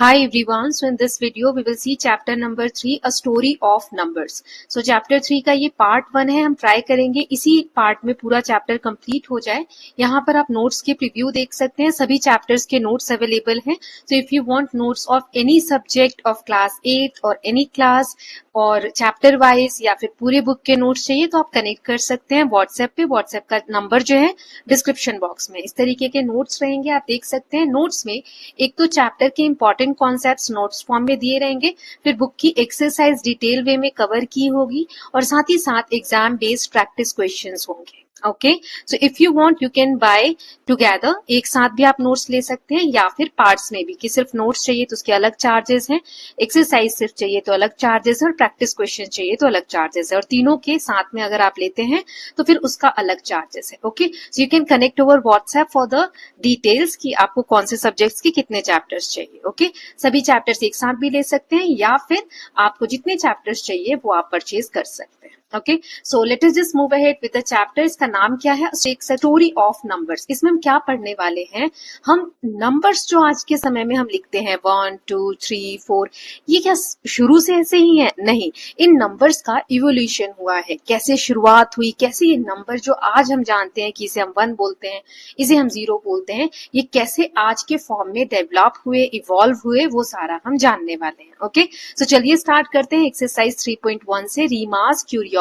Hi everyone, so in this video we will see chapter number 3, a story of numbers. So chapter 3 का ये part 1 है, हम try करेंगे इसी part में पूरा चैप्टर कंप्लीट हो जाए। यहाँ पर आप नोट्स के प्रीव्यू देख सकते हैं, सभी चैप्टर्स के नोट्स अवेलेबल हैं। So if you want notes of any subject of class 8 or any class और चैप्टर वाइज या फिर पूरे बुक के नोट्स चाहिए तो आप कनेक्ट कर सकते हैं व्हाट्सएप पे। व्हाट्सएप का नंबर जो है डिस्क्रिप्शन बॉक्स में। इस तरीके के नोट्स रहेंगे, आप देख सकते हैं। नोट्स में एक तो चैप्टर के इंपॉर्टेंट कॉन्सेप्ट्स नोट्स फॉर्म में दिए रहेंगे, फिर बुक की एक्सरसाइज डिटेल वे में कवर की होगी और साथ ही साथ एग्जाम बेस्ड प्रैक्टिस क्वेश्चंस होंगे। Okay, so if you want you can buy together, एक साथ भी आप नोट्स ले सकते हैं या फिर पार्ट्स में भी, कि सिर्फ नोट्स चाहिए तो उसके अलग चार्जेस हैं, एक्सरसाइज सिर्फ चाहिए तो अलग चार्जेस है और प्रैक्टिस क्वेश्चन चाहिए तो अलग चार्जेस है, और तीनों के साथ में अगर आप लेते हैं तो फिर उसका अलग चार्जेस है। Okay, so you can connect over WhatsApp for the details कि आपको कौन से सब्जेक्ट्स के कितने चैप्टर्स चाहिए। ओके, सभी चैप्टर्स एक साथ भी ले सकते हैं या फिर आपको जितने चैप्टर्स चाहिए वो आप परचेज कर सकते हैं। Okay, so let us just move ahead with the chapter. इसका नाम क्या है? एक स्टोरी ऑफ नंबर्स। इसमें हम क्या पढ़ने वाले हैं? हम नंबर्स जो आज के समय में हम लिखते हैं 1 2 3 4, ये क्या शुरू से ऐसे ही है? नहीं, इन नंबर्स का इवोल्यूशन हुआ है। कैसे शुरुआत हुई, कैसे ये नंबर जो आज हम जानते हैं कि इसे हम 1 बोलते हैं, इसे हम 0 बोलते हैं, ये कैसे आज के फॉर्म में डेवलप हुए, इवॉल्व हुए, वो सारा हम जानने वाले हैं। ओके, सो चलिए स्टार्ट करते हैं एक्सरसाइज 3.1 से। रीमास क्यूरियोसिटी।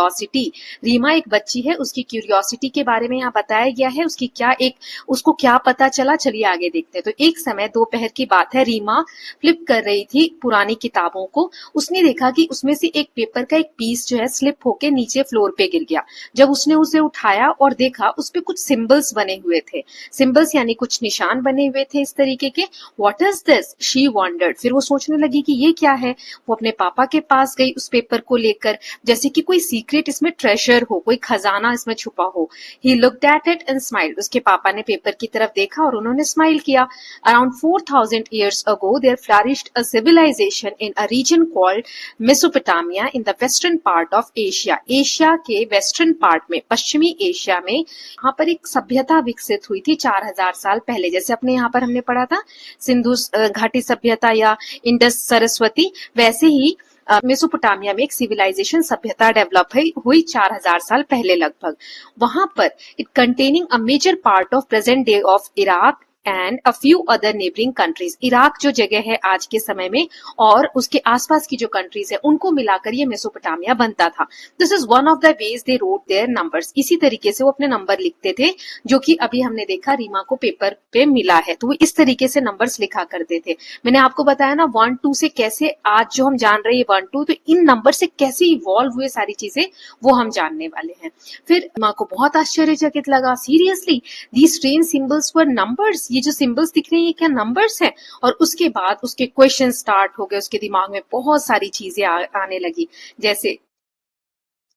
रीमा एक बच्ची है, उसकी क्यूरियोसिटी के बारे में यहाँ बताया गया है। उसको क्या पता चला, चलिए आगे देखते हैं। तो एक समय दोपहर की बात है, रीमा फ्लिप कर रही थी पुरानी किताबों को। उसने देखा कि उसमें से एक पेपर का एक पीस जो है स्लिप होके नीचे फ्लोर पे गिर गया। जब उसने उसे उठाया और देखा, उस पे कुछ सिंबल्स बने हुए थे। सिंबल्स यानी कुछ निशान बने हुए थे इस तरीके के। What is this, she wandered. फिर वो सोचने लगी कि ये क्या है। वो अपने पापा के पास गई उस पेपर को लेकर, जैसे कि कोई सीक्रेट इसमें ट्रेजर हो, कोई खजाना इसमें छुपा हो। He looked at it and smiled. उसके पापा ने पेपर की तरफ देखा और उन्होंने स्माइल किया। Around 4000 years ago there flourished a civilization in a region called Mesopotamia in the western part of Asia. Asia के वेस्टर्न पार्ट में, पश्चिमी एशिया में, यहाँ पर एक सभ्यता विकसित हुई थी 4000 साल पहले। जैसे अपने यहाँ पर हमने पढ़ा था सिंधु घाटी सभ्यता या इंडस सरस्वती, वैसे ही मेसोपोटामिया में एक सिविलाइजेशन सभ्यता डेवलप हुई 4000 साल पहले लगभग। वहां पर it containing a major part of present day of Iraq and a few other neighbouring countries. Iraq जो जगह है आज के समय में और उसके आसपास की जो कंट्रीज है उनको मिलाकर ये मेसोपोटामिया बनता था। This is one of the ways they wrote their numbers. इसी तरीके से वो अपने नंबर लिखते थे, जो कि अभी हमने देखा रीमा को पेपर पे मिला है। तो वो इस तरीके से नंबर्स लिखा करते थे। मैंने आपको बताया ना 1 2 से कैसे आज जो हम जान रहे हैं 1 2, तो इन नंबर से कैसे इवॉल्व हुए सारी चीजें वो हम जानने वाले हैं। फिर रीमा को बहुत आश्चर्यचकित लगा। Seriously these strange symbols were numbers. ये जो सिंबल्स दिख रहे हैं ये क्या नंबर्स हैं? और उसके बाद उसके क्वेश्चन स्टार्ट हो गए। उसके दिमाग में बहुत सारी चीजें आने लगी,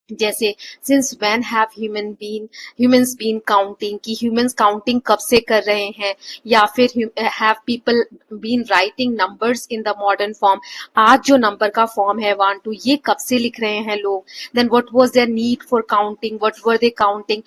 जैसे since when have humans been counting, कि ह्यूमंस काउंटिंग कब से कर रहे हैं, या फिर have people been writing numbers in the modern form. आज जो नंबर का फॉर्म है 1 2, ये कब से लिख रहे हैं लोग। Then what was their need for counting, what were they counting,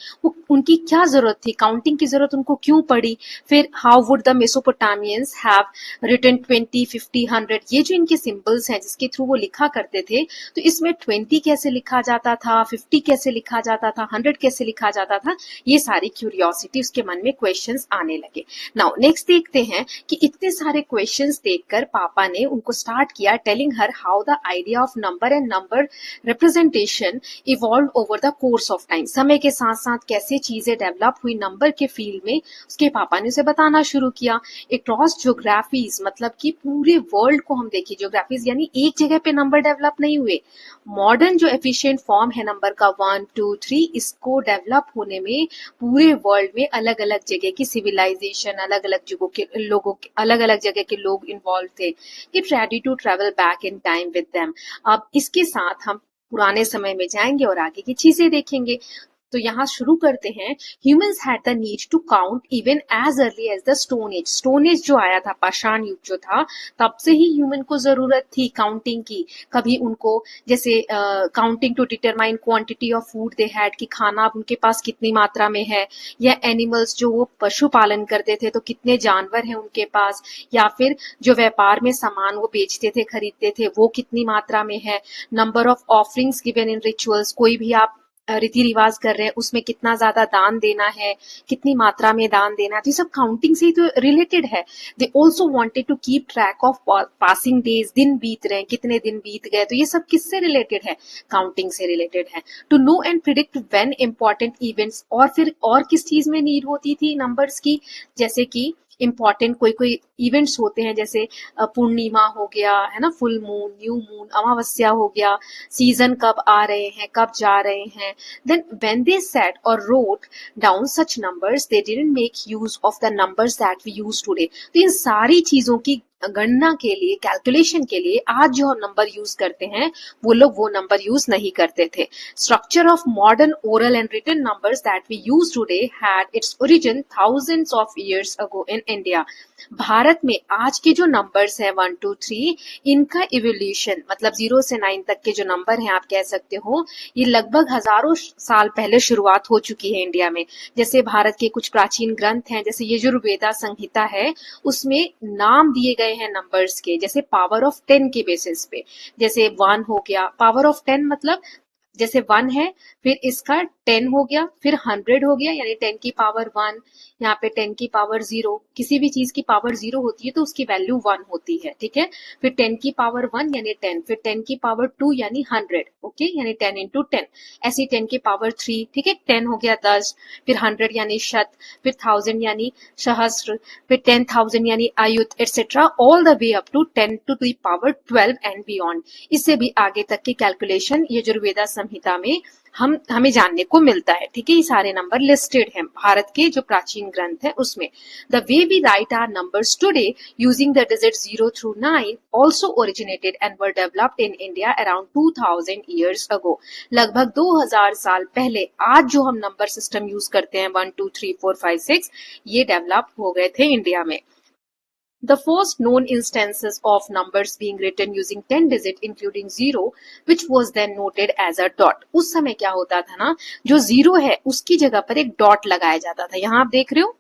उनकी क्या जरूरत थी, काउंटिंग की जरूरत उनको क्यों पड़ी। फिर how would the Mesopotamians have written 20 50 100। ये जो इनके सिंबल्स हैं जिसके थ्रू वो लिखा करते थे, तो इसमें 20 कैसे लिखा जाता था, 50 कैसे लिखा जाता था, 100 कैसे लिखा जाता था, ये सारी क्यूरियोसिटी उसके मन में क्वेश्चंस आने लगे। नाउ नेक्स्ट देखते हैं कि इतने सारे क्वेश्चंस देखकर पापा ने उनको स्टार्ट किया telling her how the idea of number and number representation evolve over the course of time. समय के साथ साथ कैसे चीजें डेवलप हुई नंबर के फील्ड में, उसके पापा ने उसे बताना शुरू किया। अक्रॉस ज्योग्राफीज, मतलब कि पूरे वर्ल्ड को हम देखिए, ज्योग्राफीज यानी एक जगह पे नंबर डेवलप नहीं हुए। मॉडर्न जो एफिशिएंट फॉर्म है नंबर का 1 2 3, इसको डेवलप होने में पूरे वर्ल्ड में अलग अलग जगह की सिविलाइजेशन, अलग अलग जगहों के लोगों, अलग अलग जगह के लोग इन्वॉल्व थे। It ready to travel back in time with them. अब इसके साथ हम पुराने समय में जाएंगे और आगे की चीजें देखेंगे। तो यहाँ शुरू करते हैं। Humans had the need to count even as early as the stone age. Stone age जो आया था, पाषाण युग जो था, तब से ही ह्यूमन को जरूरत थी काउंटिंग की। कभी उनको जैसे counting to determine quantity of food they had, कि खाना अब उनके पास कितनी मात्रा में है, या एनिमल्स जो वो पशुपालन करते थे तो कितने जानवर हैं उनके पास, या फिर जो व्यापार में सामान वो बेचते थे खरीदते थे वो कितनी मात्रा में है, number of offerings given in rituals, कोई भी आप रीति रिवाज कर रहे हैं उसमें कितना ज्यादा दान देना है, कितनी मात्रा में दान देना है, तो ये सब काउंटिंग से ही तो रिलेटेड है। They also wanted to keep track of passing days, दिन बीत रहे हैं, कितने दिन बीत गए, तो ये सब किससे रिलेटेड है, काउंटिंग से रिलेटेड है। To know and predict when important events, और फिर और किस चीज में नीड होती थी नंबर्स की, जैसे कि इंपॉर्टेंट कोई कोई इवेंट्स होते हैं, जैसे पूर्णिमा हो गया है ना, फुल मून, न्यू मून, अमावस्या हो गया, सीजन कब आ रहे हैं, कब जा रहे हैं। Then when they set or wrote down such numbers, they didn't make use of the numbers that we use today. तो इन सारी चीजों की गणना के लिए, कैलकुलेशन के लिए आज जो नंबर यूज करते हैं वो लोग वो नंबर यूज नहीं करते थे। Structure of modern oral and written numbers that we use today had its origin thousands of years ago in India. Bharat में आज के जो नंबर्स हैं 1 2 3, इनका इवोल्यूशन मतलब 0 से 9 तक के जो नंबर हैं आप कह सकते हो, ये लगभग हजारों साल पहले शुरुआत हो चुकी है इंडिया में। जैसे भारत के कुछ प्राचीन ग्रंथ हैं, जैसे यजुर्वेदा संहिता है, उसमें नाम दिए गए हैं नंबर्स के, जैसे पावर ऑफ 10 के बेसिस पे। जैसे 1 हो गया, पावर ऑफ 10 मतलब जैसे 1 है, फिर इसका 10 हो गया, फिर 100 हो गया, यानी 10 की पावर 1, यहाँ पे 10 की पावर 0, किसी भी चीज की पावर 0 होती है तो उसकी वैल्यू 1 होती है, ठीक है। फिर 10 की पावर 1 यानी 10, फिर 10 की पावर 2 यानी 100, ओके, यानी 10 इंटू 10। ऐसे 10 की पावर 3, ठीक है, 10 हो गया 10, फिर 100 यानी शत, फिर 1000 यानी सहस्त्र, फिर 10,000 यानी आयुत, etcetera, all the way up to 10 to the power 12 and beyond. इससे भी आगे तक की कैलकुलेशन यजुर्वेदा संहिता में हमें जानने को मिलता है, ठीक है। ये सारे नंबर लिस्टेड हैं भारत के जो प्राचीन ग्रंथ है उसमें। The way we write our numbers today using the digit 0 through 9 also originated and were developed in India around 2000 years ago। लगभग 2000 साल पहले आज जो हम नंबर सिस्टम यूज करते हैं 1 2 3 4 5 6, ये डेवलप हो गए थे इंडिया में। The first known instances of numbers being written using 10 digit including 0 which was then noted as a dot। उस समय क्या होता था ना, जो 0 है उसकी जगह पर एक डॉट लगाया जाता था। यहाँ आप देख रहे हो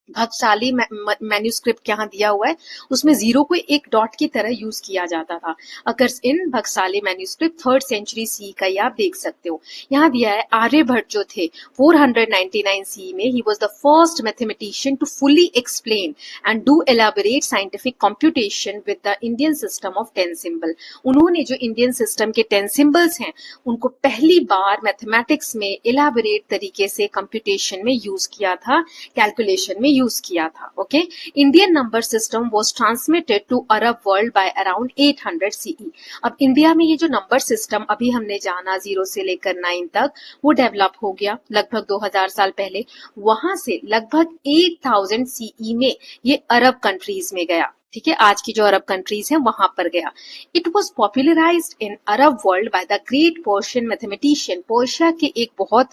भगशाली मैन्यूस्क्रिप्ट यहाँ दिया हुआ है, उसमें 0 को एक डॉट की तरह यूज किया जाता था। अगर इन भगशाली मैन्यूस्क्रिप्ट 3rd सेंचुरी सी का, ये आप देख सकते हो। यहाँ दिया है आर्यभट्ट जो थे 499 सी में, he was the first mathematician to fully explain and do elaborate scientific computation with the Indian system of 10 symbol. उन्होंने जो इंडियन सिस्टम के 10 सिंबल्स हैं उनको पहली बार मैथमेटिक्स में एलाबोरेट तरीके से कंप्यूटेशन में यूज किया था, कैलकुलेशन में यूज किया था, okay. Indian number system was transmitted to Arab world by around 800 CE. अब इंडिया में ये जो नंबर सिस्टम अभी हमने जाना 0 से लेकर 9 तक, वो डेवलप हो गया लगभग 2000 साल पहले। वहां से लगभग 8000 सीई में ये अरब कंट्रीज में गया, ठीक है, आज की जो अरब कंट्रीज हैं वहां पर गया। It was popularised in Arab world by the great Persian mathematician. Persia के एक बहुत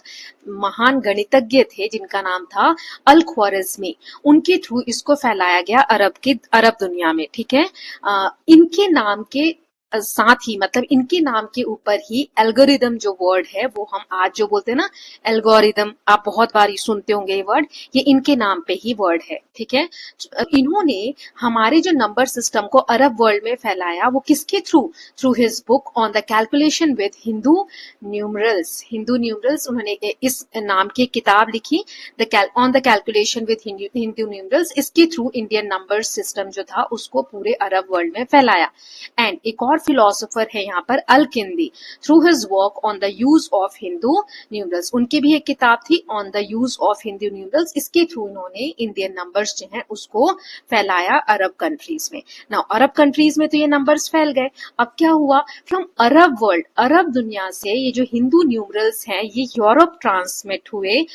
महान गणितज्ञ थे जिनका नाम था अल ख्वारिज़मी। उनके थ्रू इसको फैलाया गया अरब दुनिया में, ठीक है। इनके नाम के साथ ही, मतलब इनके नाम के ऊपर ही एल्गोरिदम जो वर्ड है वो हम आज जो बोलते हैं ना एल्गोरिदम, आप बहुत बार सुनते होंगे ये वर्ड, ये इनके नाम पे ही वर्ड है, ठीक है। इन्होंने हमारे जो नंबर सिस्टम को अरब वर्ल्ड में फैलाया वो किसके through his book on the calculation with Hindu numerals. उन्होंने इस नाम की किताब लिखी on the calculation with Hindu numerals. इसके थ्रू इंडियन नंबर सिस्टम जो था उसको पूरे अरब वर्ल्ड में फैलाया। एंड एक और फिलोसोफर है यहाँ पर Al Kindi, through his work on the use of Hindu numerals. उनकी भी एक किताब थी on the use of Hindu numerals. इसके थ्रू इन्होंने इंडियन नंबर्स जो हैं उसको फैलाया अरब कंट्रीज में। नाउ अरब कंट्रीज में तो ये नंबर्स फैल गए। अब क्या हुआ, फ्रॉम अरब वर्ल्ड, अरब दुनिया से ये जो हिंदू न्यूमरल्स हैं ये यूरोप ट्रांसमिट हुए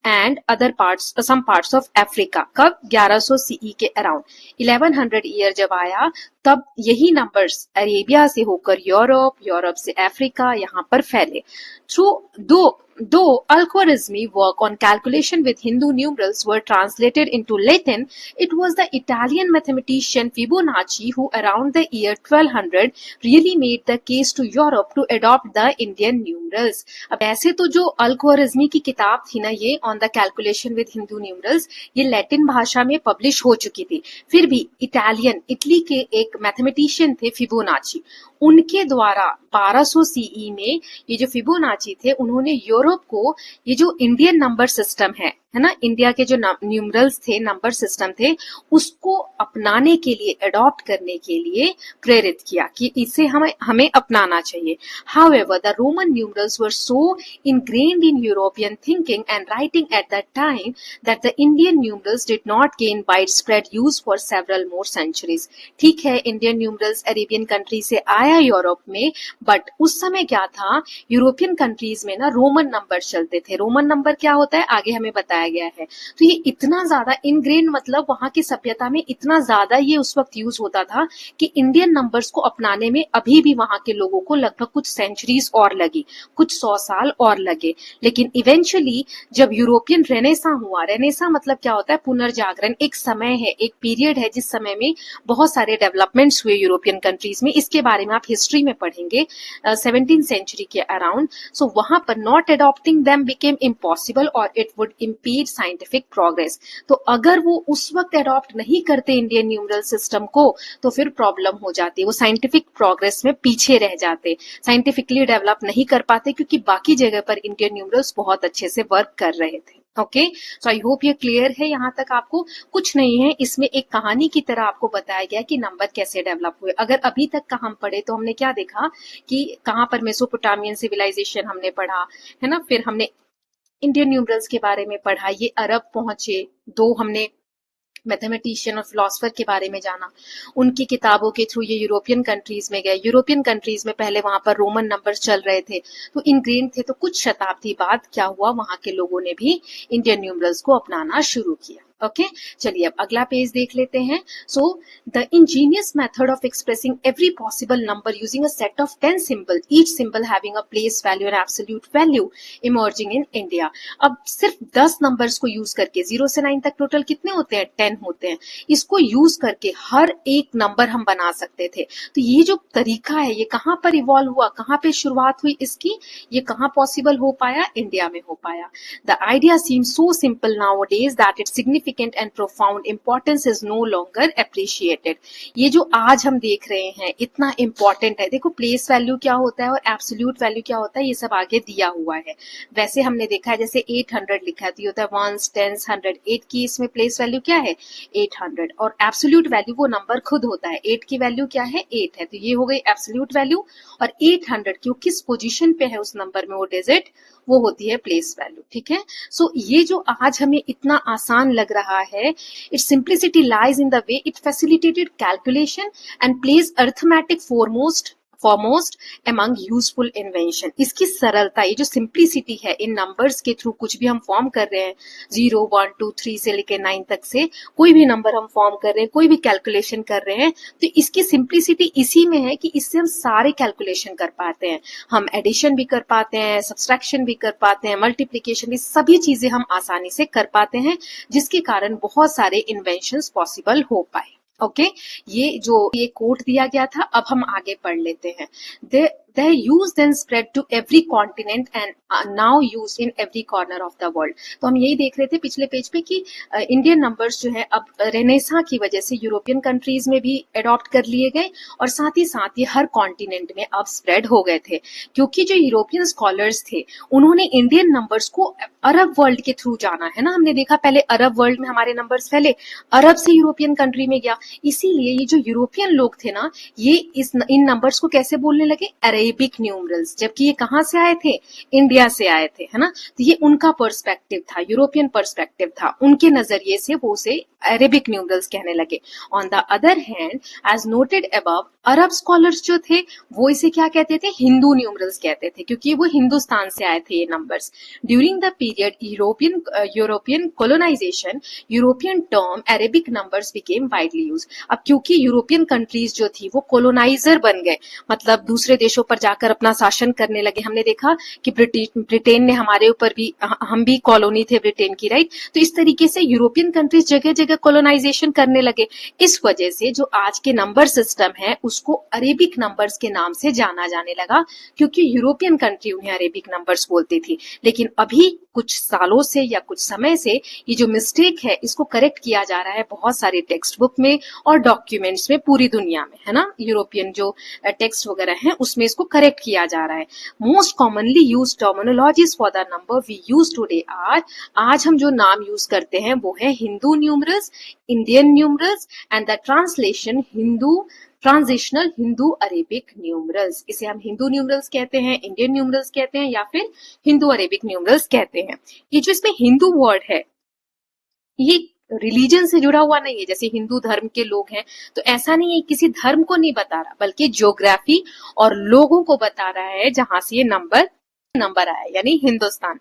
and other parts, some parts of Africa. कब, 1100 सीई के अराउंड। 1100 ईयर जब आया तब यही नंबर्स अरेबिया से होकर यूरोप, यूरोप से अफ्रीका यहाँ पर फैले। थ्रू दो Though Al-Khwarizmi work on calculation with Hindu numerals were translated into Latin, it was the Italian mathematician Fibonacci who around the year 1200 really made the case to Europe to adopt the Indian numerals. अब ऐसे तो जो अल-ख्वारिज़मी की किताब थी ना ये on the calculation with Hindu numerals, ये लैटिन भाषा में पब्लिश हो चुकी थी, फिर भी इटली के एक मैथमेटिशियन थे फिबोनाची, उनके द्वारा 1200 सीई में ये जो फिबोनाची थे उन्होंने यूरोप को ये जो इंडियन नंबर सिस्टम है ना, इंडिया के जो न्यूमरल्स थे, नंबर सिस्टम थे, उसको अपनाने के लिए, अडॉप्ट करने के लिए प्रेरित किया कि इसे हमें अपनाना चाहिए. However, the Roman numerals were so ingrained in European thinking and writing at that time that the Indian numerals did not gain widespread use for several more centuries. ठीक है, इंडियन न्यूमरल्स अरेबियन कंट्री से आया Europe में, but उस समय क्या था, European countries में ना रोमन नंबर चलते थे. रोमन नंबर क्या होता है आगे हमें बताया गया है. तो ये इतना ज्यादा इनग्रेन, मतलब वहां की सभ्यता में इतना ज्यादा ये उस वक्त यूज होता था कि इंडियन नंबर्स को अपनाने में अभी भी वहां के लोगों को लगभग कुछ सेंचुरीज और लगी, कुछ 100 साल और लगे. लेकिन इवेंचुअली जब यूरोपियन रेनेसा हुआ, रेनेसा मतलब क्या होता है, पुनर्जागरण, एक समय है, एक पीरियड है जिस समय में बहुत सारे डेवलपमेंट्स हुए यूरोपियन कंट्रीज में. इसके बारे में आप हिस्ट्री में पढ़ेंगे 17th सेंचुरी के अराउंड. सो वहां पर not adopting them became impossible और it would impede scientific progress. तो अगर वो उस वक्त अडॉप्ट नहीं करते इंडियन न्यूमरल सिस्टम को तो फिर प्रॉब्लम हो जाती है, वो साइंटिफिक प्रोग्रेस में पीछे रह जाते, साइंटिफिकली डेवलप नहीं कर पाते, क्योंकि बाकी जगह पर इंडियन न्यूमरल्स बहुत अच्छे से वर्क कर रहे थे. ओके, सो आई होप ये क्लियर है. यहाँ तक आपको कुछ नहीं है, इसमें एक कहानी की तरह आपको बताया गया कि नंबर कैसे डेवलप हुए. अगर अभी तक का हम पढ़े तो हमने क्या देखा कि कहाँ पर मेसोपोटामियन सिविलाइजेशन हमने पढ़ा है ना, फिर हमने इंडियन न्यूमरल्स के बारे में पढ़ा, ये अरब पहुंचे, दो हमने मैथमेटिशियन और फिलोसफर के बारे में जाना, उनकी किताबों के थ्रू ये यूरोपियन कंट्रीज में गए. यूरोपियन कंट्रीज में पहले वहां पर रोमन नंबर्स चल रहे थे तो इनग्रेन थे, तो कुछ शताब्दी बाद क्या हुआ, वहां के लोगों ने भी इंडियन न्यूमरल्स को अपनाना शुरू किया. ओके, चलिए अब अगला पेज देख लेते हैं. So the Angénieux method of expressing every possible number using a set of 10 symbol, each symbol having a place value and absolute value emerging in India. अब सिर्फ 10 नंबर्स को यूज करके, 0 से 9 तक टोटल कितने होते हैं, 10 होते हैं, इसको यूज करके हर एक नंबर हम बना सकते थे. तो ये जो तरीका है ये कहाँ पर इवॉल्व हुआ, कहाँ पे शुरुआत हुई इसकी, ये कहाँ पॉसिबल हो पाया, इंडिया में हो पाया. The idea seems so simple nowadays that it's significant and profound importance is no longer appreciated. ये जो आज हम देख रहे हैं इतना important है. देखो प्लेस वैल्यू क्या होता है और एब्सोल्यूट वैल्यू क्या होता है, ये सब आगे दिया हुआ है. वैसे हमने देखा है जैसे 800 लिखा है तो ये होता है वंस, टेंस, 100. 8 की इसमें प्लेस वैल्यू क्या है, 800, और एब्सोल्यूट वैल्यू वो नंबर खुद होता है. 8 की वैल्यू क्या है, 8 है, तो ये हो गई एब्सोल्यूट वैल्यू. और 800 की किस पोजीशन पे है उस नंबर में वो डिजिट, वो होती है प्लेस वैल्यू. ठीक है, सो ये जो आज हमें इतना आसान लग रहा है, its simplicity lies in the way it facilitated calculation and plays arithmetic foremost among useful invention. इसकी सरलता, ये जो सिंप्लिसिटी है इन नंबर्स के थ्रू कुछ भी हम फॉर्म कर रहे हैं, 0 1 2 3 से लेके 9 तक से कोई भी नंबर हम फॉर्म कर रहे हैं, कोई भी कैलकुलेशन कर रहे हैं, तो इसकी सिंप्लिसिटी इसी में है कि इससे हम सारे कैलकुलेशन कर पाते हैं. हम एडिशन भी कर पाते हैं, सब्सट्रैक्शन भी कर पाते हैं, मल्टीप्लिकेशन भी, सभी चीजें हम आसानी से कर पाते हैं, जिसके कारण बहुत सारे इन्वेंशंस पॉसिबल हो पाए. ओके, ये जो ये कोट दिया गया था, अब हम आगे पढ़ लेते हैं. Their use then spread to every continent and are now used in every corner of the world. तो हम यही देख रहे थे पिछले पेज पे कि इंडियन नंबर्स जो है अब रेनेसा की वजह से यूरोपियन कंट्रीज में भी अडॉप्ट कर लिए गए और साथ ही साथ ये हर कॉन्टिनेंट में अब स्प्रेड हो गए थे, क्योंकि जो यूरोपियन स्कॉलर्स थे उन्होंने इंडियन नंबर्स को अरब वर्ल्ड के थ्रू जाना है ना. हमने देखा पहले अरब वर्ल्ड में हमारे नंबर्स फैले, अरब से यूरोपियन कंट्री में गया, इसीलिए ये जो यूरोपियन लोग थे ना, ये इन नंबर्स को कैसे बोलने लगे, अरेबिक न्यूमरल्स, जबकि ये कहां से आए थे, इंडिया से आए थे, है ना. तो ये उनका पर्सपेक्टिव था, यूरोपियन पर्सपेक्टिव था, उनके नजरिए से वो उसे अरेबिक न्यूमरल्स कहने लगे. On the other hand, as noted above, Arab scholars जो थे वो इसे क्या कहते थे, हिंदू न्यूमरल्स कहते थे, क्योंकि वो हिंदुस्तान से आए थे ये numbers. During the period European colonization, European term Arabic numbers became widely use. अब क्योंकि यूरोपियन कंट्रीज जो थी वो कोलोनाइजर बन गए, मतलब दूसरे देशों पर ऊपर जाकर अपना शासन करने लगे। हमने देखा कि ब्रिटेन ने हमारे ऊपर भी, हम भी कॉलोनी थे ब्रिटेन की, राइट। तो इस तरीके से यूरोपियन कंट्रीज जगह जगह कॉलोनाइजेशन करने लगे। इस वजह से जो आज के नंबर सिस्टम है उसको अरेबिक नंबर्स के नाम से जाना जाने लगा, क्योंकि यूरोपियन कंट्री उन्हें अरेबिक नंबर्स बोलती थी। लेकिन अभी कुछ सालों से या कुछ समय से ये जो मिस्टेक है इसको करेक्ट किया जा रहा है बहुत सारे टेक्स्ट बुक में और डॉक्यूमेंट्स में पूरी दुनिया में, है ना। यूरोपियन जो टेक्स्ट वगैरह हैं उसमें इसको करेक्ट किया जा रहा है। Most commonly use terminologies for the number we use today are, आज हम जो नाम यूज करते हैं वो है Hindu numerals, Indian numerals and the translation Hindu transitional Hindu Arabic numerals. इसे हम हिंदू न्यूमरल्स कहते हैं, इंडियन न्यूमरल्स कहते हैं या फिर हिंदू अरेबिक न्यूमरल्स कहते हैं। ये जो इसमें हिंदू वर्ड है ये रिलीजन से जुड़ा हुआ नहीं है, जैसे हिंदू धर्म के लोग हैं तो ऐसा नहीं है, किसी धर्म को नहीं बता रहा बल्कि ज्योग्राफी और लोगों को बता रहा है जहां से ये नंबर आया, यानी Hindustan.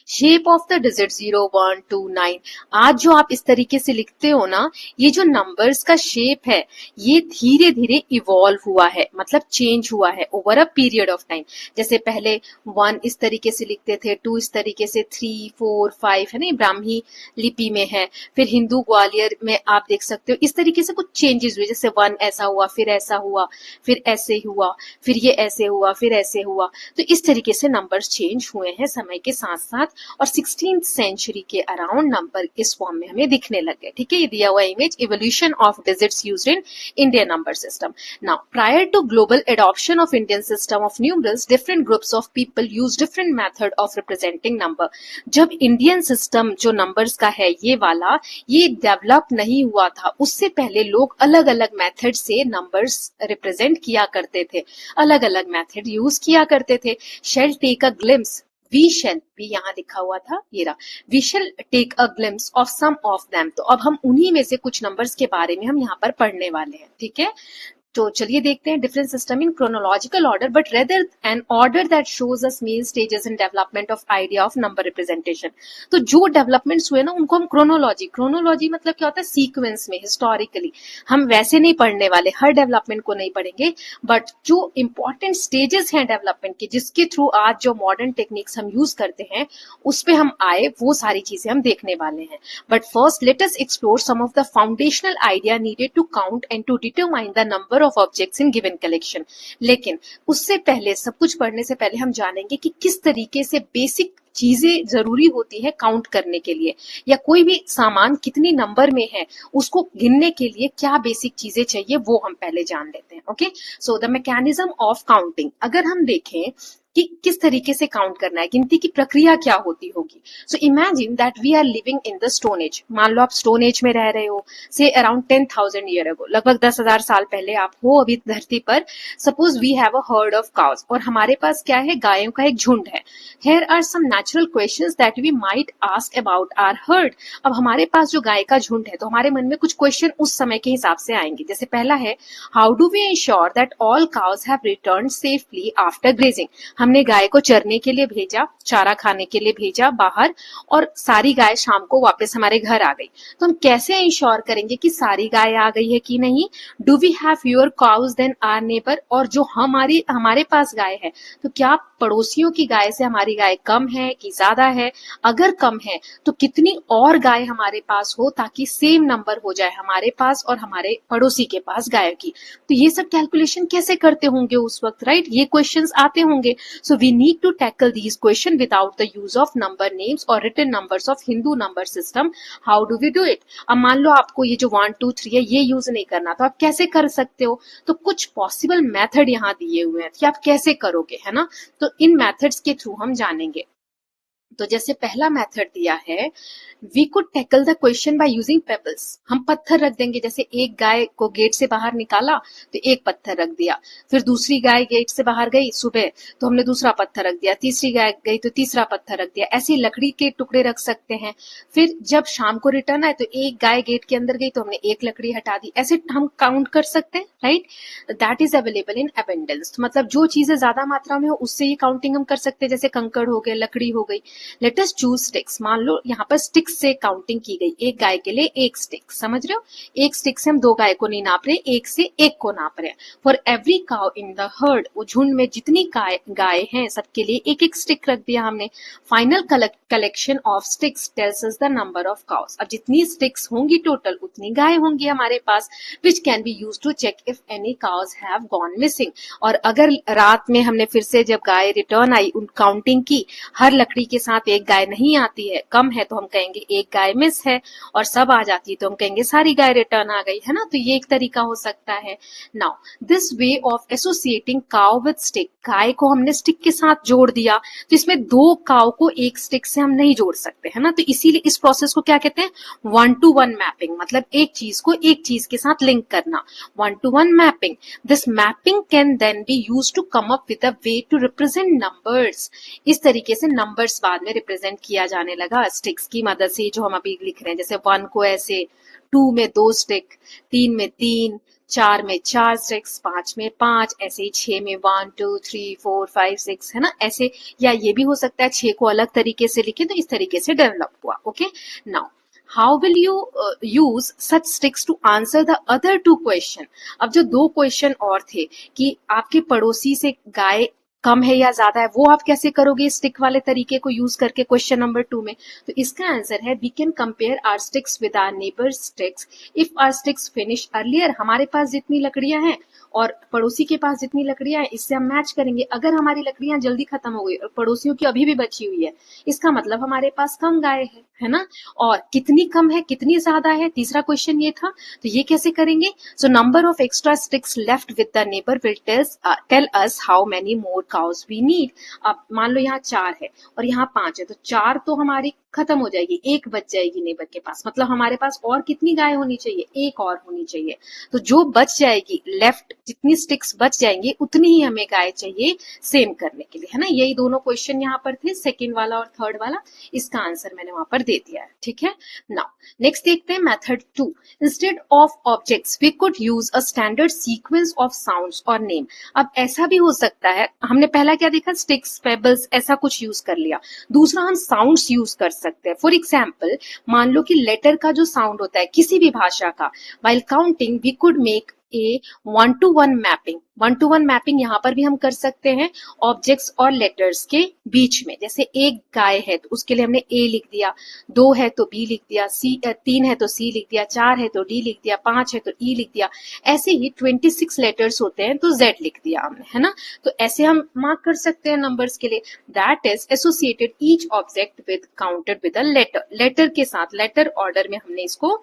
Shape of the digit 0 1 2 9, आज जो आप इस तरीके से लिखते हो ना, ये जो नंबर्स का शेप है ये धीरे धीरे इवॉल्व हुआ है, मतलब चेंज हुआ है over a period of time. जैसे पहले 1 इस तरीके से लिखते थे, 2 इस तरीके से, 3 4 5, है ना, ब्राह्मी लिपि में है। फिर हिंदू ग्वालियर में आप देख सकते हो इस तरीके से कुछ चेंजेस हुए, जैसे 1 ऐसा हुआ, फिर ऐसा हुआ, फिर ऐसे हुआ, फिर ये ऐसे हुआ, फिर ऐसे हुआ। तो इस तरीके से नंबर्स चेंज हुए हैं समय के साथ साथ, और 16th सेंचुरी के अराउंड नंबर इस फॉर्म में हमें दिखने लग गए। ठीक है, ये दिया हुआ image evolution of digits used in Indian number system. Now prior to global adoption of Indian system of numerals, different groups of people use different method of representing number. जब इंडियन सिस्टम जो numbers का है ये वाला, ये develop नहीं हुआ था, उससे पहले लोग अलग अलग मेथड से नंबर्स रिप्रेजेंट किया करते थे, अलग अलग मेथड यूज किया करते थे। Shall take a glimpse, we shall भी यहाँ लिखा हुआ था, ये रहा, we shall take a glimpse of some of them। तो अब हम उन्हीं में से कुछ नंबर्स के बारे में हम यहाँ पर पढ़ने वाले हैं। ठीक है, तो चलिए देखते हैं different system in chronological order but rather an order that shows us main stages in development of idea of number representation. तो जो डेवलपमेंट्स हुए ना उनको हम क्रोनोलॉजी मतलब क्या होता है, सीक्वेंस में, हिस्टोरिकली। हम वैसे नहीं पढ़ने वाले, हर डेवलपमेंट को नहीं पढ़ेंगे, बट जो इंपॉर्टेंट स्टेजेस हैं डेवलपमेंट के, जिसके थ्रू आज जो मॉडर्न टेक्निक्स हम यूज करते हैं उस पे हम आए, वो सारी चीजें हम देखने वाले हैं। But first let us explore some of the foundational idea needed to count and to determine the number of objects in given collection. लेकिन उससे पहले, सब कुछ पढ़ने से पहले हम जानेंगे कि किस तरीके से बेसिक चीजें जरूरी होती है काउंट करने के लिए, या कोई भी सामान कितनी नंबर में है उसको गिनने के लिए क्या बेसिक चीजें चाहिए वो हम पहले जान लेते हैं। Okay, so the mechanism of counting, अगर हम देखें कि किस तरीके से काउंट करना है, गिनती की प्रक्रिया क्या होती होगी। So imagine that we are living in the stone age. मान लो आप स्टोन एज में रह रहे हो, से अराउंड 10,000 ईयर अगो, लगभग 10,000 साल पहले आप हो अभी धरती पर। Suppose we have a herd of cows, और हमारे पास क्या है, गायों का एक झुंड है। Here are some natural questions that we might ask about our herd. अब हमारे पास जो गाय का झुंड है तो हमारे मन में कुछ क्वेश्चन उस समय के हिसाब से आएंगे। जैसे पहला है, how do we ensure that all cows have returned safely after grazing. हमने गाय को चरने के लिए भेजा, चारा खाने के लिए भेजा बाहर, और सारी गाय शाम को वापस हमारे घर आ गई। तो हम कैसे इंश्योर करेंगे कि सारी गाय आ गई है कि नहीं। Do we have fewer cows than our neighbour, और जो हमारे पास गाय है तो क्या पड़ोसियों की गाय से हमारी गाय कम है कि ज्यादा है। अगर कम है तो कितनी और गाय हमारे पास हो ताकि सेम नंबर हो जाए हमारे पास और हमारे पड़ोसी के पास गाय की। तो ये सब कैलकुलेशन कैसे करते होंगे उस वक्त, राइट, ये क्वेश्चंस आते होंगे। So we need to tackle these question without the use of number names और written numbers of Hindu number system. How do we do it. अब मान लो आपको ये जो 1 2 3 है ये यूज नहीं करना, तो आप कैसे कर सकते हो। तो कुछ पॉसिबल मेथड यहाँ दिए हुए हैं कि आप कैसे करोगे, है ना। तो इन मेथड्स के थ्रू हम जानेंगे। तो जैसे पहला मेथड दिया है, we could tackle the question by using pebbles. हम पत्थर रख देंगे, जैसे एक गाय को गेट से बाहर निकाला तो एक पत्थर रख दिया, फिर दूसरी गाय गेट से बाहर गई सुबह तो हमने दूसरा पत्थर रख दिया, तीसरी गाय गई तो तीसरा पत्थर रख दिया। ऐसे लकड़ी के टुकड़े रख सकते हैं। फिर जब शाम को रिटर्न आए तो एक गाय गेट के अंदर गई तो हमने एक लकड़ी हटा दी। ऐसे हम काउंट कर सकते हैं, right. That is available in abundance, मतलब जो चीजें ज्यादा मात्रा में हो उससे ये काउंटिंग हम कर सकते हैं। जैसे कंकड़ हो गए, लकड़ी हो गई, लेट अस चूज स्टिक्स। मान लो यहाँ पर स्टिक्स से काउंटिंग की गई, एक गाय के लिए एक स्टिक, समझ रहे हो, एक स्टिक से हम 2 गाय को नहीं नाप रहे, एक से एक को नाप रहे हैं। For every cow in the heard, वो झुंड में जितनी गाय हैं सबके लिए एक एक स्टिक रख दिया हमने। Final collection of sticks tells us the number of cows. अब जितनी स्टिक्स होंगी टोटल उतनी गाय होंगी हमारे पास, which can be used to check if any cows have gone missing. और अगर रात में हमने फिर से जब गाय रिटर्न आई, उन काउंटिंग की, हर लकड़ी के साथ एक गाय नहीं आती है, कम है तो हम कहेंगे एक गाय मिस है, और सब आ जाती है तो हम कहेंगे सारी गाय रिटर्न आ गई, है ना। तो ये एक तरीका हो सकता है। Now this way of associating cow with stick, गाय को हमने स्टिक के साथ जोड़ दिया, तो इसमें 2 काउ को एक स्टिक से हम नहीं जोड़ सकते, है ना। तो इसीलिए इस प्रोसेस को क्या कहते हैं, 1-to-1 मैपिंग, मतलब एक चीज को एक चीज के साथ लिंक करना, 1-to-1 mapping. This mapping can then be use to come up with a way to represent numbers. इस तरीके से नंबर्स बाद में रिप्रेजेंट किया जाने लगा स्टिक्स की मदद से, जो हम अभी लिख रहे हैं। जैसे 1 को ऐसे, 2 में 2 स्टिक, 3 में 3, 4 में 4 स्टिक्स, 5 में 5, ऐसे ही 6 में 1 2 3 4 5 6, है ना, ऐसे। या ये भी हो सकता है 6 को अलग तरीके से लिखे, तो इस तरीके से डेवलप हुआ। Okay, now how will you use such sticks to answer the other 2 question. अब जो 2 क्वेश्चन और थे कि आपके पड़ोसी से गाय कम है या ज्यादा है, वो आप कैसे करोगे स्टिक वाले तरीके को यूज करके क्वेश्चन नंबर 2 में। तो इसका आंसर है we can compare our sticks with our neighbours sticks if our sticks finish earlier. हमारे पास जितनी लकड़ियां हैं और पड़ोसी के पास जितनी लकड़ियां हैं, इससे हम मैच करेंगे। अगर हमारी लकड़ियां जल्दी खत्म हो गई और पड़ोसियों की अभी भी बची हुई है, इसका मतलब हमारे पास कम गाय है ना। और कितनी कम है कितनी ज्यादा है, तीसरा क्वेश्चन ये था। तो ये कैसे करेंगे, so number of extra sticks left with the neighbour will tell us how many more cows we need. अब मान लो यहाँ 4 है और यहाँ 5 है, तो 4 तो हमारी खत्म हो जाएगी, 1 बच जाएगी नेबर के पास, मतलब हमारे पास और कितनी गाय होनी चाहिए, 1 और होनी चाहिए। तो जो बच जाएगी लेफ्ट, जितनी स्टिक्स बच जाएंगी उतनी ही हमें गाय चाहिए सेम करने के लिए, है ना। यही दोनों क्वेश्चन यहाँ पर थे, सेकेंड वाला और थर्ड वाला। इसका आंसर मैंने वहां पर दे दिया है, ठीक है। नाउ नेक्स्ट देखते हैं method 2। Instead of objects we could use a standard sequence of sounds or name. अब ऐसा भी हो सकता है, हमने पहला क्या देखा, स्टिक्स, पेबल्स, ऐसा कुछ यूज कर लिया। दूसरा हम साउंड्स यूज कर सकते हैं। फॉर एग्जाम्पल, मान लो कि लेटर का जो साउंड होता है किसी भी भाषा का, while counting we could make a 1-to-1 mapping. 1-to-1 mapping यहाँ पर भी हम कर सकते हैं ऑब्जेक्ट्स और लेटर्स के बीच में। जैसे एक गाय है तो उसके लिए हमने ए लिख दिया, 2 है तो बी लिख दिया, 3 है तो सी लिख दिया, 4 है तो डी लिख दिया, 5 है तो ई लिख दिया। ऐसे ही 26 लेटर्स होते हैं तो जेड लिख दिया हमने, है ना। तो ऐसे हम मार्क कर सकते हैं नंबर्स के लिए। That is associated each object with counted with a letter. Letter के साथ, लेटर ऑर्डर में हमने इसको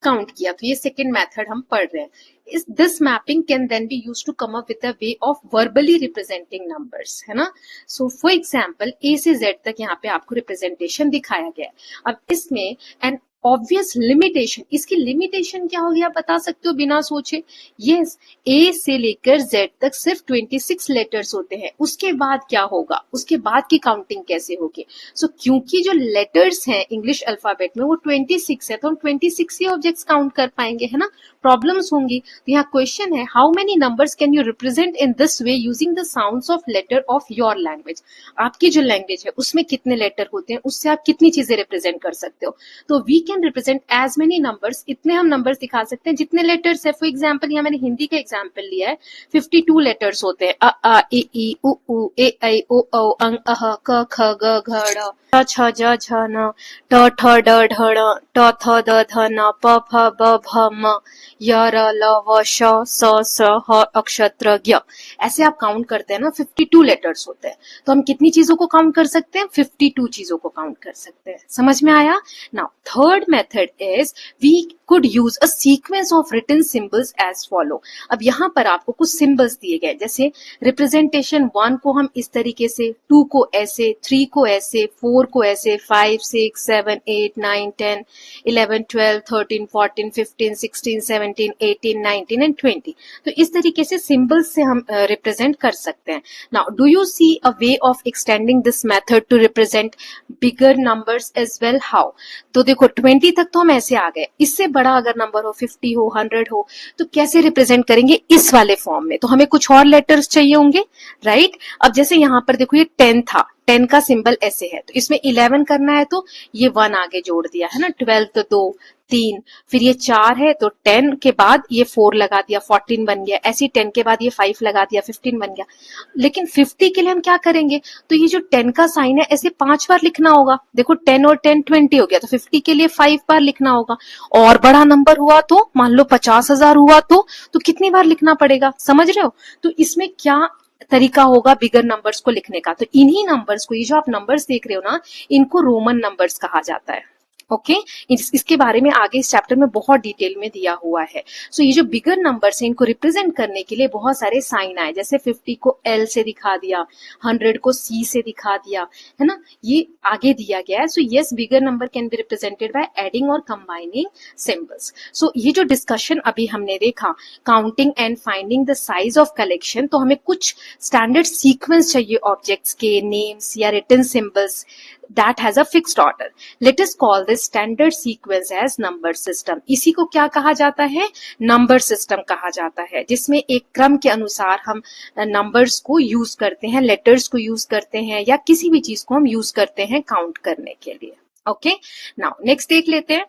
काउंट किया। तो ये सेकेंड मेथड हम पढ़ रहे हैं। This mapping can then be use to come up with a way of verbally representing numbers, है ना। सो फॉर एग्जाम्पल, ए से जेड तक यहाँ पे आपको रिप्रेजेंटेशन दिखाया गया है। अब इसमें एन ऑब्वियस लिमिटेशन, इसकी लिमिटेशन क्या होगी आप बता सकते हो बिना सोचे। यस, ए से लेकर जेड तक सिर्फ 26 लेटर्स होते हैं, उसके बाद क्या होगा, उसके बाद की काउंटिंग कैसे होगी। सो क्योंकि जो लेटर्स हैं इंग्लिश अल्फाबेट में वो 26 है, तो हम 26 ही ऑब्जेक्ट्स काउंट कर पाएंगे, है ना। प्रॉब्लम्स होंगी। तो यहाँ क्वेश्चन है, how many numbers can you represent in this way using the sounds of letter of your language. आपकी जो लैंग्वेज है उसमें कितने लेटर होते हैं, उससे आप कितनी चीजें रिप्रेजेंट कर सकते हो। तो we can represent as many numbers, इतने हम नंबर्स दिखा सकते हैं जितने लेटर्स है। फॉर एग्जाम्पल, यहाँ मैंने हिंदी का एग्जाम्पल लिया है, 52 लेटर्स होते हैं। अ आ इ ई उ ऊ ए ऐ ओ औ अं अह क ख ग घ ड़ ट छ ज झ न ट ठ ड ढ ण ट थ द ध न प फ ब भ म य र ल व श स स ह अक्षत्र ज्ञ। ऐसे आप काउंट करते हैं ना, 52 लेटर्स होते हैं। तो हम कितनी चीजों को काउंट कर सकते हैं, 52 चीजों को काउंट कर सकते हैं। समझ में आया। Now third method is we could use a sequence of written symbols as follow. अब यहाँ पर आपको कुछ सिंबल्स दिए गए, जैसे रिप्रेजेंटेशन 1 को हम इस तरीके से, 2 को ऐसे, 3 को ऐसे, 4 को ऐसे, 5 6 7 8 9 10 11 12 13 14 15 16 17 18 19 एंड 20। तो इस तरीके से सिंबल्स से हम रिप्रेजेंट कर सकते हैं। Now do you see a way of extending this method to represent bigger numbers as well. How. तो देखो 20 तक तो हम ऐसे आ गए, इससे बड़ा अगर नंबर हो, 50 हो, 100 हो, तो कैसे रिप्रेजेंट करेंगे इस वाले फॉर्म में? तो हमें कुछ और लेटर्स चाहिए होंगे, राइट? अब जैसे यहाँ पर देखो ये 10 था, 10 का सिंबल ऐसे है, तो इसमें 11 करना है तो ये 1 आगे जोड़ दिया है ना, 12 तो 2, 3, फिर ये 4 है तो 10 के बाद ये 4 लगा दिया, 14 बन गया, ऐसे 10 के बाद ये 5 लगा दिया, 15 बन गया। लेकिन 50 के लिए हम क्या करेंगे? तो ये जो 10 का साइन है ऐसे 5 बार लिखना होगा। देखो 10 और 10 20 हो गया, तो 50 के लिए 5 बार लिखना होगा। और बड़ा नंबर हुआ तो मान लो 50,000 हुआ तो कितनी बार लिखना पड़ेगा? समझ रहे हो? तो इसमें क्या तरीका होगा बिगर नंबर्स को लिखने का? तो इन्हीं नंबर्स को, ये जो आप नंबर्स देख रहे हो ना, इनको रोमन नंबर्स कहा जाता है। ओके, इसके बारे में आगे इस चैप्टर में बहुत डिटेल में दिया हुआ है। सो ये जो बिगर नंबर्स हैं, इनको रिप्रेजेंट करने के लिए बहुत सारे साइन आए, जैसे 50 को L से दिखा दिया, 100 को C से दिखा दिया, है ना, ये आगे दिया गया है। So yes, bigger number can be represented by adding or combining symbols. So ये जो डिस्कशन अभी हमने देखा, counting and finding the size of collection, तो हमें कुछ स्टैंडर्ड सीक्वेंस चाहिए ऑब्जेक्ट्स के, नेम्स या written symbols that has a fixed order. Let us call this standard sequence as number system. इसी को क्या कहा जाता है? नंबर सिस्टम कहा जाता है, जिसमें एक क्रम के अनुसार हम नंबर्स को यूज करते हैं, लेटर्स को यूज करते हैं, या किसी भी चीज को हम यूज करते हैं काउंट करने के लिए। ओके, नाउ नेक्स्ट देख लेते हैं।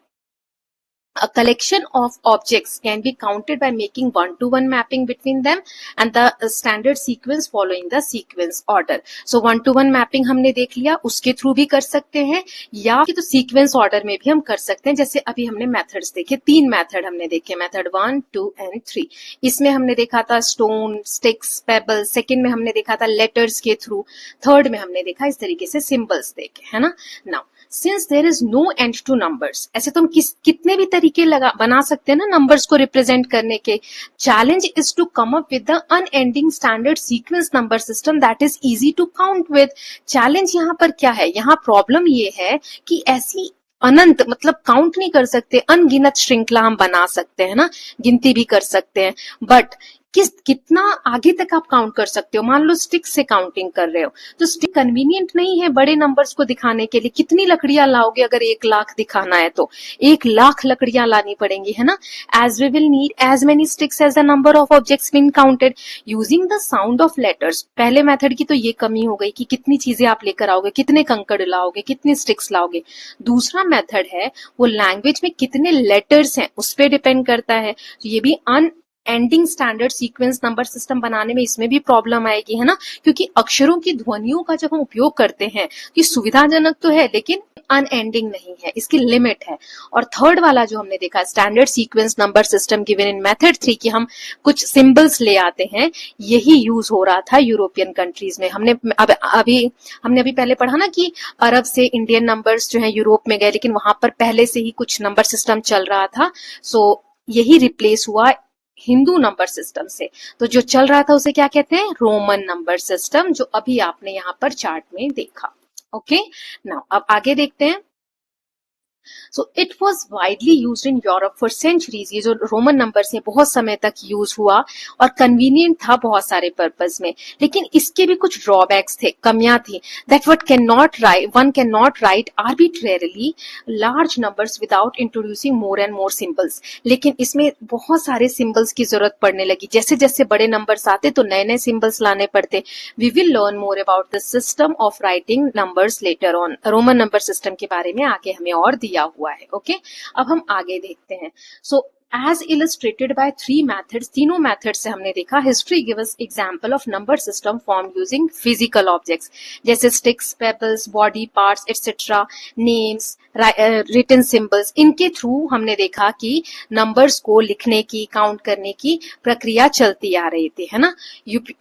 A collection of objects can be counted by making one-to-one mapping between them and the standard sequence following the sequence order. So one-to-one mapping हमने देख लिया, उसके थ्रू भी कर सकते हैं, या तो सीक्वेंस ऑर्डर में भी हम कर सकते हैं। जैसे अभी हमने मेथड्स देखे, 3 मेथड हमने देखे, मेथड 1, 2 एंड 3। इसमें हमने देखा था स्टोन, स्टिक्स, पेबल, सेकेंड में हमने देखा था लेटर्स के थ्रू, थर्ड में हमने देखा इस तरीके से सिंबल्स देखे, है ना। Now since there is no end to numbers, ऐसे तो हम कितने भी तरीके बना सकते हैं ना नंबर्स को रिप्रेजेंट करने के। Challenge is to come up with the unending standard sequence number system that is easy to count with. Challenge यहाँ पर क्या है? यहाँ प्रॉब्लम ये है कि ऐसी अनंत, मतलब काउंट नहीं कर सकते, अनगिनत श्रृंखला हम बना सकते हैं ना, गिनती भी कर सकते हैं, बट कितना आगे तक आप काउंट कर सकते हो? मान लो स्टिक से काउंटिंग कर रहे हो, तो स्टिक कन्वीनियंट नहीं है बड़े नंबर्स को दिखाने के लिए। कितनी लकड़ियां लाओगे? अगर 1 लाख दिखाना है तो 1 लाख लकड़ियां लानी पड़ेंगी, है ना। As we will need as many sticks as the number of objects been counted using the sound of letters. पहले मेथड की तो ये कमी हो गई कि कितनी चीजें आप लेकर आओगे, कितने कंकड़ लाओगे, कितने स्टिक्स लाओगे। दूसरा मेथड है वो लैंग्वेज में कितने लेटर्स हैं उस पर डिपेंड करता है। तो ये भी ending standard sequence number system बनाने में इसमें भी प्रॉब्लम आएगी, है ना, क्योंकि अक्षरों की ध्वनियों का जब हम उपयोग करते हैं, ये सुविधाजनक तो है लेकिन अनएंडिंग नहीं है, इसकी लिमिट है। और थर्ड वाला जो हमने देखा, standard sequence number system given in method 3 की हम कुछ सिंबल्स ले आते हैं, यही यूज हो रहा था यूरोपियन कंट्रीज में। हमने अभी पहले पढ़ा ना कि अरब से इंडियन नंबर्स जो है यूरोप में गए, लेकिन वहां पर पहले से ही कुछ नंबर सिस्टम चल रहा था। सो यही रिप्लेस हुआ हिंदू नंबर सिस्टम से। तो जो चल रहा था उसे क्या कहते हैं? रोमन नंबर सिस्टम, जो अभी आपने यहाँ पर चार्ट में देखा। ओके, नाउ अब आगे देखते हैं। So it was widely used in Europe for centuries. ये जो रोमन नंबर्स हैं बहुत समय तक यूज हुआ और कन्वीनियंट था बहुत सारे पर्पस में, लेकिन इसके भी कुछ ड्रॉबैक्स थे, कमियां थी। That one cannot write arbitrarily large numbers without introducing more and more symbols. लेकिन इसमें बहुत सारे सिंबल्स की जरूरत पड़ने लगी, जैसे जैसे बड़े नंबर्स आते तो नए नए सिंबल्स लाने पड़ते। We will learn more about the system of writing numbers later on. Roman number system के बारे में आगे हमें और दिया हुआ है। ओके, अब हम आगे देखते हैं। So as illustrated by 3 methods, तीनों मेथड से हमने देखा। History give us example of number system form using physical objects, जैसे sticks, pebbles, body parts etcetera, names, written symbols. इनके थ्रू हमने देखा कि नंबर्स को लिखने की, काउंट करने की प्रक्रिया चलती आ रही थी, है ना।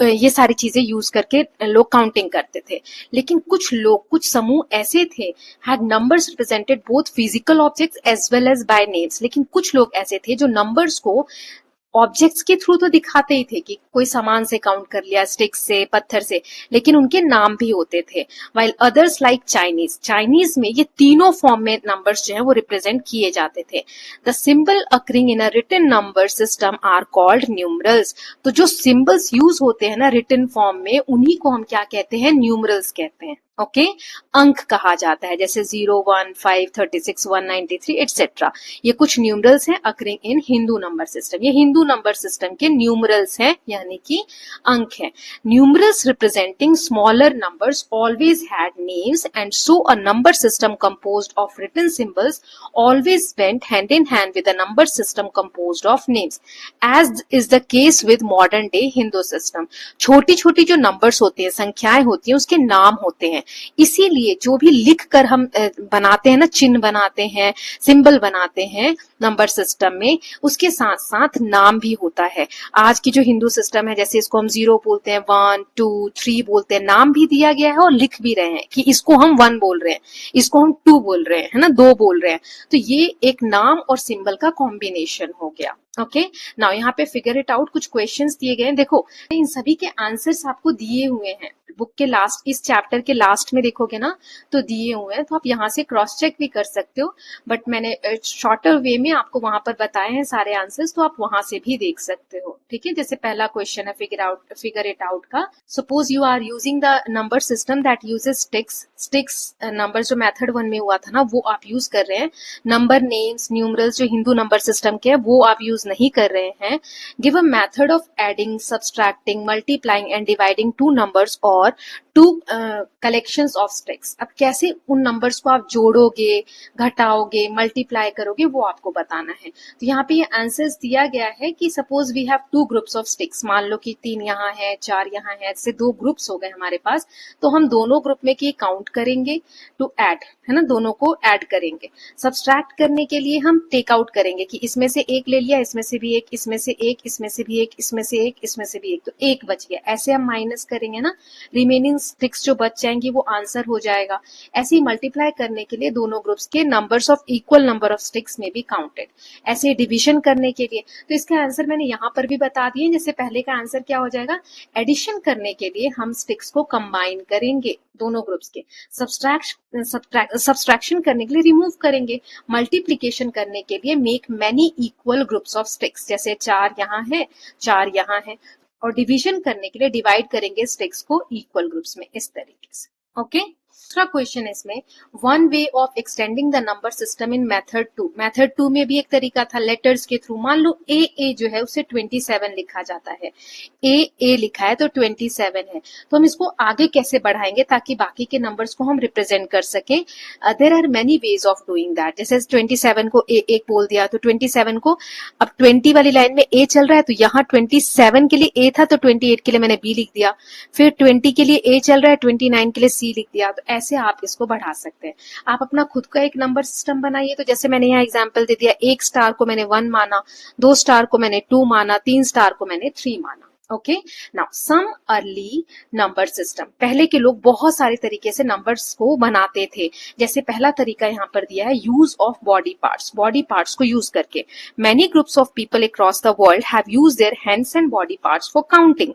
ये सारी चीजें यूज करके लोग काउंटिंग करते थे। लेकिन कुछ समूह ऐसे थे had numbers represented both physical objects as well as by names. लेकिन कुछ लोग ऐसे थे जो नंबर्स को ऑब्जेक्ट्स के थ्रू तो दिखाते ही थे कि कोई सामान से काउंट कर लिया, स्टिक से, पत्थर से, लेकिन उनके नाम भी होते थे। व्हाइल अदर्स लाइक चाइनीज में ये तीनों फॉर्म में नंबर्स जो है वो रिप्रेजेंट किए जाते थे। The symbol occurring in a written number system are called numerals. तो जो सिंबल्स यूज होते हैं ना रिटन फॉर्म में, उन्हीं को हम क्या कहते हैं? न्यूमरल्स कहते हैं। ओके अंक कहा जाता है, जैसे 0, 1, 5, 36, 193 एटसेट्रा। ये कुछ न्यूमरल्स हैं occurring in Hindu number system. ये हिंदू नंबर सिस्टम के न्यूमरल्स हैं, यानी कि अंक हैं। Numerals representing smaller numbers always had names and so a number system composed of written symbols always went hand in hand with a number system composed of names, as is the case with modern day Hindu system. छोटी छोटी जो numbers होते हैं, संख्याएं होती हैं, उसके नाम होते हैं। इसीलिए जो भी लिख कर हम बनाते हैं ना, चिन्ह बनाते हैं, सिंबल बनाते हैं नंबर सिस्टम में, उसके साथ साथ नाम भी होता है। आज की जो हिंदू सिस्टम है, जैसे इसको हम 0 बोलते हैं, 1, 2, 3 बोलते हैं, नाम भी दिया गया है और लिख भी रहे हैं कि इसको हम 1 बोल रहे हैं, इसको हम 2 बोल रहे हैं, है ना, 2 बोल रहे हैं। तो ये एक नाम और सिंबल का कॉम्बिनेशन हो गया। ओके नाउ यहाँ पे फिगर इट आउट, कुछ क्वेश्चंस दिए गए हैं। देखो इन सभी के आंसर्स आपको दिए हुए हैं बुक के लास्ट, इस चैप्टर के लास्ट में देखोगे ना तो दिए हुए हैं, तो आप यहाँ से क्रॉस चेक भी कर सकते हो, बट मैंने शॉर्टर वे में आपको वहां पर बताए हैं सारे आंसर्स, तो आप वहां से भी देख सकते हो। ठीक है, जैसे पहला क्वेश्चन है फिगर इट आउट का। Suppose you are using the number system that uses sticks number जो मेथड 1 में हुआ था ना, वो आप यूज कर रहे हैं। नंबर नेम्स न्यूमरल्स जो हिंदू नंबर सिस्टम के हैं वो आप यूज नहीं कर रहे हैं। Give a method of adding, subtracting, multiplying and dividing two numbers और टू कलेक्शंस ऑफ स्टिक्स। अब कैसे उन नंबर्स को आप जोड़ोगे, घटाओगे, मल्टीप्लाई करोगे, वो आपको बताना है। तो यहाँ पे ये आंसर्स दिया गया है कि suppose we have 2 groups of sticks, मान लो कि 3 यहाँ है, 4 यहाँ है, ऐसे 2 ग्रुप्स हो गए हमारे पास। तो हम दोनों ग्रुप में की काउंट करेंगे टू ऐड, है ना, दोनों को ऐड करेंगे। सब्सट्रैक्ट करने के लिए हम टेक आउट करेंगे कि इसमें से एक ले लिया, इसमें से भी एक, इसमें से एक, इसमें से भी एक, इसमें से एक, इसमें से भी एक, तो एक बच गया। ऐसे हम माइनस करेंगे ना, रिमेनिंग स्टिक्स जो बच जाएंगी वो आंसर हो जाएगा। ऐसे ही मल्टीप्लाई करने के लिए दोनों ग्रुप्स के numbers of equal number of sticks में भी काउंटेड। ऐसे डिवीजन करने के लिए, तो इसका आंसर मैंने यहाँ पर भी बता दिए। जैसे पहले का आंसर क्या हो जाएगा, एडिशन करने के लिए हम स्टिक्स को कंबाइन करेंगे दोनों ग्रुप्स के। सब्सट्रैक्शन करने के लिए रिमूव करेंगे। मल्टीप्लीकेशन करने के लिए make many equal groups of sticks, जैसे 4 यहाँ है, 4 यहाँ है। और डिवीजन करने के लिए डिवाइड करेंगे स्टिक्स को इक्वल ग्रुप्स में, इस तरीके से। ओके दूसरा क्वेश्चन इसमें, one way of extending the number system in method 2। Method 2 में भी एक तरीका था लेटर्स के थ्रू। मान लो ए जो है उसे 27 लिखा जाता है, ए लिखा है तो 27 है, तो हम इसको आगे कैसे बढ़ाएंगे ताकि बाकी के नंबर्स को हम रिप्रेजेंट कर सकें। There are many ways of doing that. जैसे 27 को एक बोल दिया तो 27 को, अब 20 वाली लाइन में ए चल रहा है तो यहाँ 27 के लिए ए था तो 28 के लिए मैंने बी लिख दिया, फिर 20 के लिए ए चल रहा है, 29 के लिए सी लिख दिया। तो ऐसे आप इसको बढ़ा सकते हैं। आप अपना खुद का एक नंबर सिस्टम बनाइए। तो जैसे मैंने यहाँ एग्जांपल दे दिया, 1 स्टार को मैंने 1 माना, 2 स्टार को मैंने 2 माना, 3 स्टार को मैंने 3 माना। Okay now some early number system, पहले के लोग बहुत सारे तरीके से नंबर्स को बनाते थे। जैसे पहला तरीका यहाँ पर दिया है, यूज ऑफ बॉडी पार्ट्स को यूज करके। Many groups of people across the world have used their hands and body parts for counting.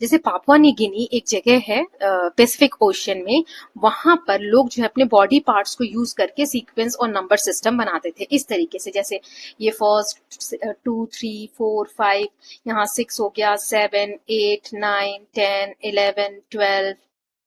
जैसे पापुआ न्यू गिनी एक जगह है पैसिफिक ओशन में, वहां पर लोग जो है अपने बॉडी पार्ट्स को यूज करके सीक्वेंस और नंबर सिस्टम बनाते थे इस तरीके से। जैसे ये फर्स्ट 2, 3, 4, 5, यहाँ 6 हो गया, 7, 8, 9, 10, 11, 12,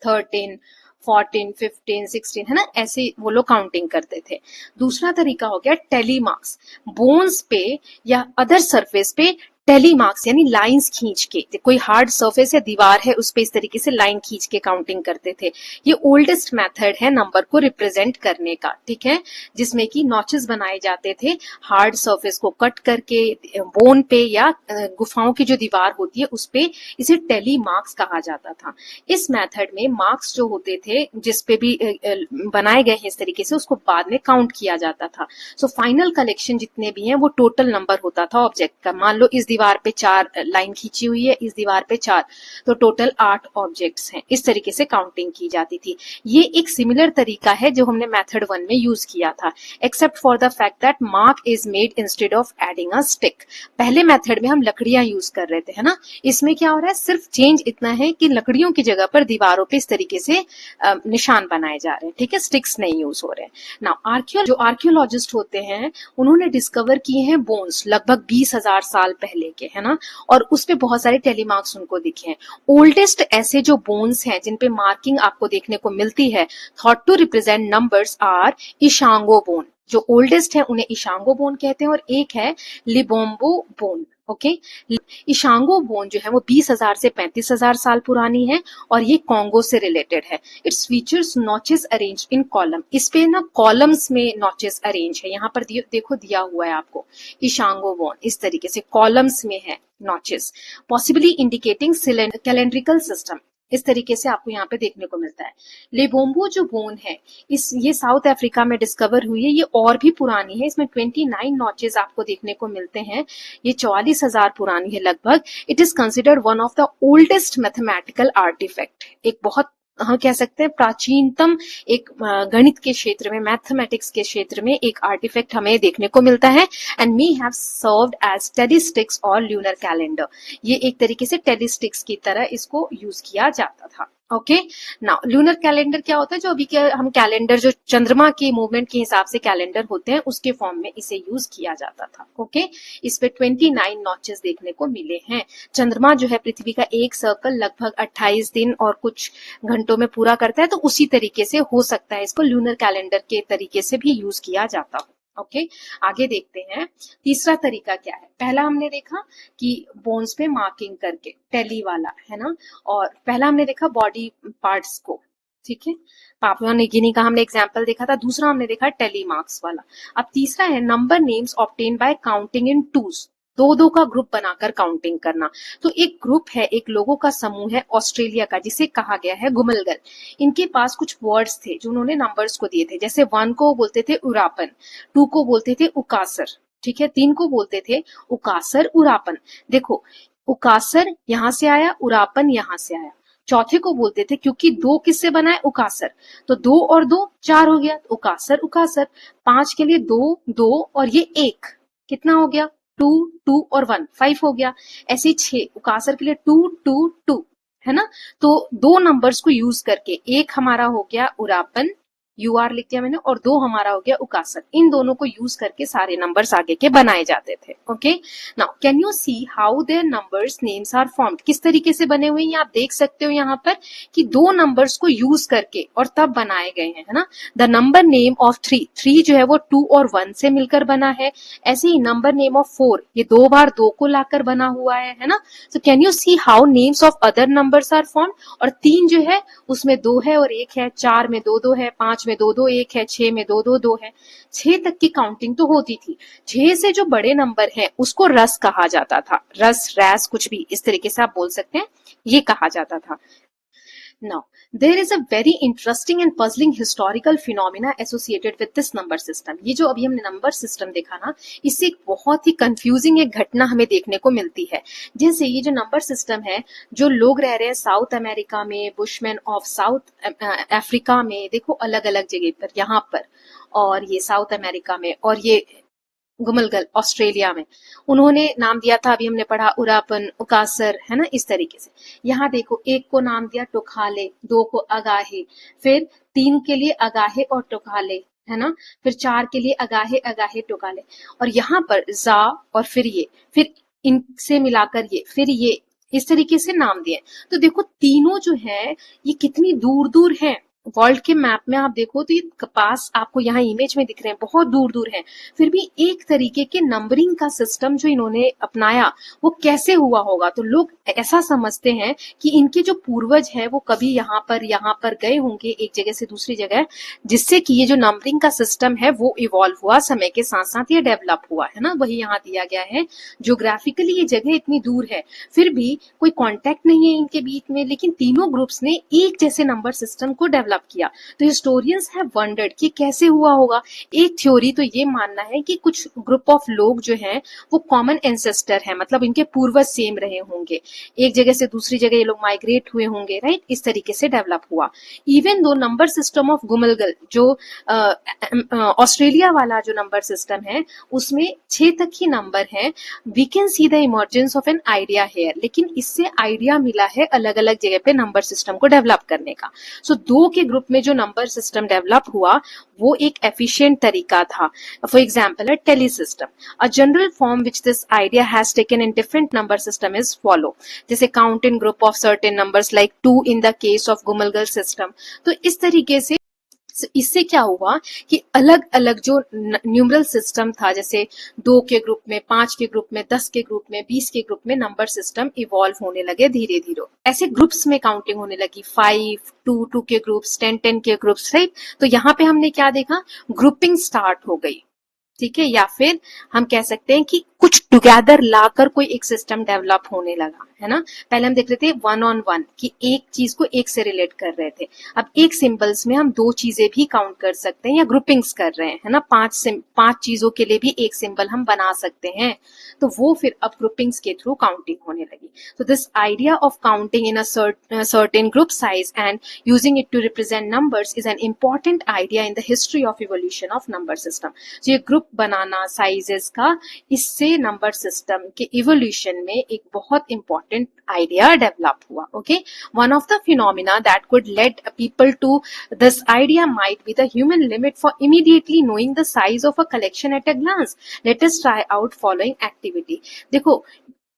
13, 14, 15, 16, है ना, ऐसे वो लोग काउंटिंग करते थे। दूसरा तरीका हो गया टेलीमार्क्स, बोन्स पे या अदर सरफेस पे टेलीमार्क्स यानी लाइंस खींच के, कोई हार्ड सरफेस या दीवार है उस पे इस तरीके से लाइन खींच के काउंटिंग करते थे। ये ओल्डेस्ट मेथड है नंबर को रिप्रेजेंट करने का, ठीक है, जिसमें कि नॉचेस बनाए जाते थे हार्ड सरफेस को कट करके बोन पे या गुफाओं की जो दीवार होती है उस पे, इसे टेलीमार्क्स कहा जाता था। इस मेथड में मार्क्स जो होते थे जिसपे भी बनाए गए हैं इस तरीके से, उसको बाद में काउंट किया जाता था। सो फाइनल कलेक्शन जितने भी हैं वो टोटल नंबर होता था ऑब्जेक्ट का। मान लो इस दीवार पे 4 लाइन खींची हुई है, इस दीवार पे 4, तो टोटल 8 ऑब्जेक्ट्स हैं। इस तरीके से काउंटिंग की जाती थी। ये एक सिमिलर तरीका है जो हमने मेथड 1 में यूज किया था, except for the fact that mark is made instead of adding a stick. पहले मेथड में हम लकड़ियां यूज कर रहे थे, है ना, इसमें क्या हो रहा है, सिर्फ चेंज इतना है कि लकड़ियों की जगह पर दीवारों पे इस तरीके से निशान बनाए जा रहे हैं, ठीक है, स्टिक्स नहीं यूज हो रहे हैं। नाउ जो आर्कियोलॉजिस्ट होते हैं उन्होंने डिस्कवर किए हैं बोन्स लगभग 20,000 साल पहले लेके, है ना, और उस पे बहुत सारे टेलीमार्क्स उनको दिखे हैं। ओल्डेस्ट ऐसे जो बोन्स हैं जिन पे मार्किंग आपको देखने को मिलती है thought to represent numbers are Ishango bone, जो ओल्डेस्ट है उन्हें इशांगो बोन कहते हैं, और एक है Lebombo bone. Okay, Ishango bone जो है वो 20,000 से 35,000 साल पुरानी है और ये कॉन्गो से रिलेटेड है। Its features notches arrange in column, इस पे ना कॉलम्स में नॉचेस अरेंज है, यहाँ पर देखो दिया हुआ है आपको इशांगो बोन, इस तरीके से कॉलम्स में है नॉचेस, पॉसिबली इंडिकेटिंग कैलेंड्रिकल सिस्टम, इस तरीके से आपको यहाँ पे देखने को मिलता है। लेबोम्बो जो बोन है ये साउथ अफ्रीका में डिस्कवर हुई है, ये और भी पुरानी है, इसमें 29 नॉचेस आपको देखने को मिलते हैं, ये 44,000 पुरानी है लगभग। It is considered one of the oldest mathematical artefact, एक बहुत हम कह सकते हैं प्राचीनतम एक गणित के क्षेत्र में, मैथमेटिक्स के क्षेत्र में एक आर्टिफैक्ट हमें देखने को मिलता है। And may have served as tally sticks और ल्यूनर कैलेंडर, ये एक तरीके से टेलीस्टिक्स की तरह इसको यूज किया जाता था। ओके, नाउ ल्यूनर कैलेंडर क्या होता है, जो अभी के हम कैलेंडर जो चंद्रमा के मूवमेंट के हिसाब से कैलेंडर होते हैं उसके फॉर्म में इसे यूज किया जाता था। ओके, इस पे 29 नॉचेस देखने को मिले हैं। चंद्रमा जो है पृथ्वी का एक सर्कल लगभग 28 दिन और कुछ घंटों में पूरा करता है, तो उसी तरीके से हो सकता है इसको ल्यूनर कैलेंडर के तरीके से भी यूज किया जाता हो। ओके, आगे देखते हैं तीसरा तरीका क्या है। पहला हमने देखा कि बोन्स पे मार्किंग करके, टेली वाला है ना, और पहला हमने देखा बॉडी पार्ट्स को, ठीक है, पापुआ न्यू गिनी का हमने एग्जांपल देखा था, दूसरा हमने देखा टेली मार्क्स वाला। अब तीसरा है number names obtain bye counting in twos, दो दो का ग्रुप बनाकर काउंटिंग करना। तो एक ग्रुप है, एक लोगों का समूह है ऑस्ट्रेलिया का, जिसे कहा गया है गुमलगल। इनके पास कुछ वर्ड्स थे जो उन्होंने नंबर्स को दिए थे, जैसे 1 को बोलते थे उरापन, 2 को बोलते थे उकासर, ठीक है, 3 को बोलते थे उकासर उरापन। देखो उकासर यहां से आया, उरापन यहां से आया। चौथे को बोलते थे, क्योंकि 2 किससे बना है, उकासर, तो 2 और 2 4 हो गया, उकासर उकासर। 5 के लिए 2 2 और ये 1 कितना हो गया, 2 2 और 1 5 हो गया। ऐसे ही 6 उकासर के लिए 2 2 2, है ना। तो दो नंबर्स को यूज करके, एक हमारा हो गया उरापन, UR लिख दिया मैंने, और 2 हमारा हो गया उकासर, इन दोनों को यूज करके सारे नंबर्स आगे के बनाए जाते थे। Okay, now can you see how their numbers names are formed, किस तरीके से बने हुए हैं आप देख सकते हो यहाँ पर कि दो नंबर्स को यूज करके और तब बनाए गए हैं, है ना। द नंबर नेम ऑफ 3 जो है वो 2 और 1 से मिलकर बना है। ऐसे ही नंबर नेम ऑफ 4 ये 2 बार 2 को लाकर बना हुआ है ना। So can you see how names of other numbers are formed, और 3 जो है उसमें 2 है और 1 है, 4 में 2 2 है, 5 में 2 2 1 है, 6 में 2 2 2 है। 6 तक की काउंटिंग तो होती थी। 6 से जो बड़े नंबर है उसको रस कहा जाता था, रस रैस कुछ भी इस तरीके से आप बोल सकते हैं, ये कहा जाता था। Now, there is a very interesting and puzzling historical phenomena associated with this number system. ये जो अभी हमने नंबर सिस्टम देखा ना, इससे एक बहुत ही कंफ्यूजिंग एक घटना हमें देखने को मिलती है। जैसे ये जो नंबर सिस्टम है, जो लोग रह रहे हैं साउथ अमेरिका में, बुशमैन ऑफ साउथ अफ्रीका में, देखो अलग अलग जगह पर, यहाँ पर, और ये साउथ अमेरिका में, और ये गुमलगल ऑस्ट्रेलिया में, उन्होंने नाम दिया था, अभी हमने पढ़ा उरापन उकासर, है ना, इस तरीके से। यहाँ देखो, 1 को नाम दिया टोखाले, 2 को अगाहे, फिर 3 के लिए अगाहे और टोखाले, है ना, फिर 4 के लिए अगाहे अगाहे टोकाले, और यहाँ पर जा और फिर इनसे मिलाकर ये, फिर ये, इस तरीके से नाम दिए। तो देखो तीनों जो है ये कितनी दूर दूर है। वर्ल्ड के मैप में आप देखो तो ये पास आपको यहाँ इमेज में दिख रहे हैं, बहुत दूर दूर हैं, फिर भी एक तरीके के नंबरिंग का सिस्टम जो इन्होंने अपनाया वो कैसे हुआ होगा। तो लोग ऐसा समझते हैं कि इनके जो पूर्वज है वो कभी यहाँ पर गए होंगे एक जगह से दूसरी जगह, जिससे कि ये जो नंबरिंग का सिस्टम है वो इवॉल्व हुआ, समय के साथ साथ ये डेवलप हुआ, है ना। वही यहाँ दिया गया है, ज्योग्राफिकली ये जगह इतनी दूर है, फिर भी कोई कॉन्टेक्ट नहीं है इनके बीच में, लेकिन तीनों ग्रुप्स ने एक जैसे नंबर सिस्टम को डेवलप किया। तो हिस्टोरियंस हैव वंडर्ड कि कैसे हुआ होगा। एक थ्योरी तो ये मानना है कि कुछ ग्रुप ऑफ लोग जो हैं वो कॉमन एंसेस्टर है, मतलब इनके पूर्वज सेम रहे होंगे, एक जगह से दूसरी जगह ये लोग माइग्रेट हुए होंगे, राइट, इस तरीके से डेवलप हुआ। Even though number system of गुमलगल, जो ऑस्ट्रेलिया वाला जो नंबर सिस्टम है उसमें 6 तक ही नंबर है, we can see the emergence of an idea here, लेकिन इससे आइडिया मिला है अलग अलग जगह पे नंबर सिस्टम को डेवलप करने का। सो 2 के के ग्रुप में जो नंबर सिस्टम डेवलप हुआ वो एक एफिशिएंट तरीका था. For example a tally system. A general form which this idea has taken in different number system is follow. जैसे count in group of certain numbers like 2 in the case of Gumulgal system. तो इस तरीके से इससे क्या हुआ कि अलग अलग जो न्यूमरल सिस्टम था, जैसे 2 के ग्रुप में, 5 के ग्रुप में, 10 के ग्रुप में, 20 के ग्रुप में नंबर सिस्टम इवॉल्व होने लगे धीरे धीरे. ऐसे ग्रुप्स में काउंटिंग होने लगी, 5, 2 के ग्रुप्स, 10 के ग्रुप्स, राइट. तो यहाँ पे हमने क्या देखा, ग्रुपिंग स्टार्ट हो गई. ठीक है, या फिर हम कह सकते हैं कि कुछ टुगेदर लाकर कोई एक सिस्टम डेवलप होने लगा, है ना. पहले हम देख रहे थे वन ऑन वन कि एक चीज को एक से रिलेट कर रहे थे. अब एक सिंबल्स में हम 2 चीजें भी काउंट कर सकते हैं या ग्रुपिंग्स कर रहे हैं, है ना. 5 चीजों के लिए भी एक सिंबल हम बना सकते हैं. तो वो फिर अब ग्रुपिंग्स के थ्रू काउंटिंग होने लगी. तो this idea of counting in a certain group size and using it to represent numbers is an important idea in the history of evolution of number system. तो ये ग्रुप बनाना sizes का, इससे number system के evolution में एक बहुत important idea develop हुआ. Okay, one of the phenomena that could lead people to this idea might be the human limit for immediately knowing the size of a collection at a glance. Let us try out following activity. देखो,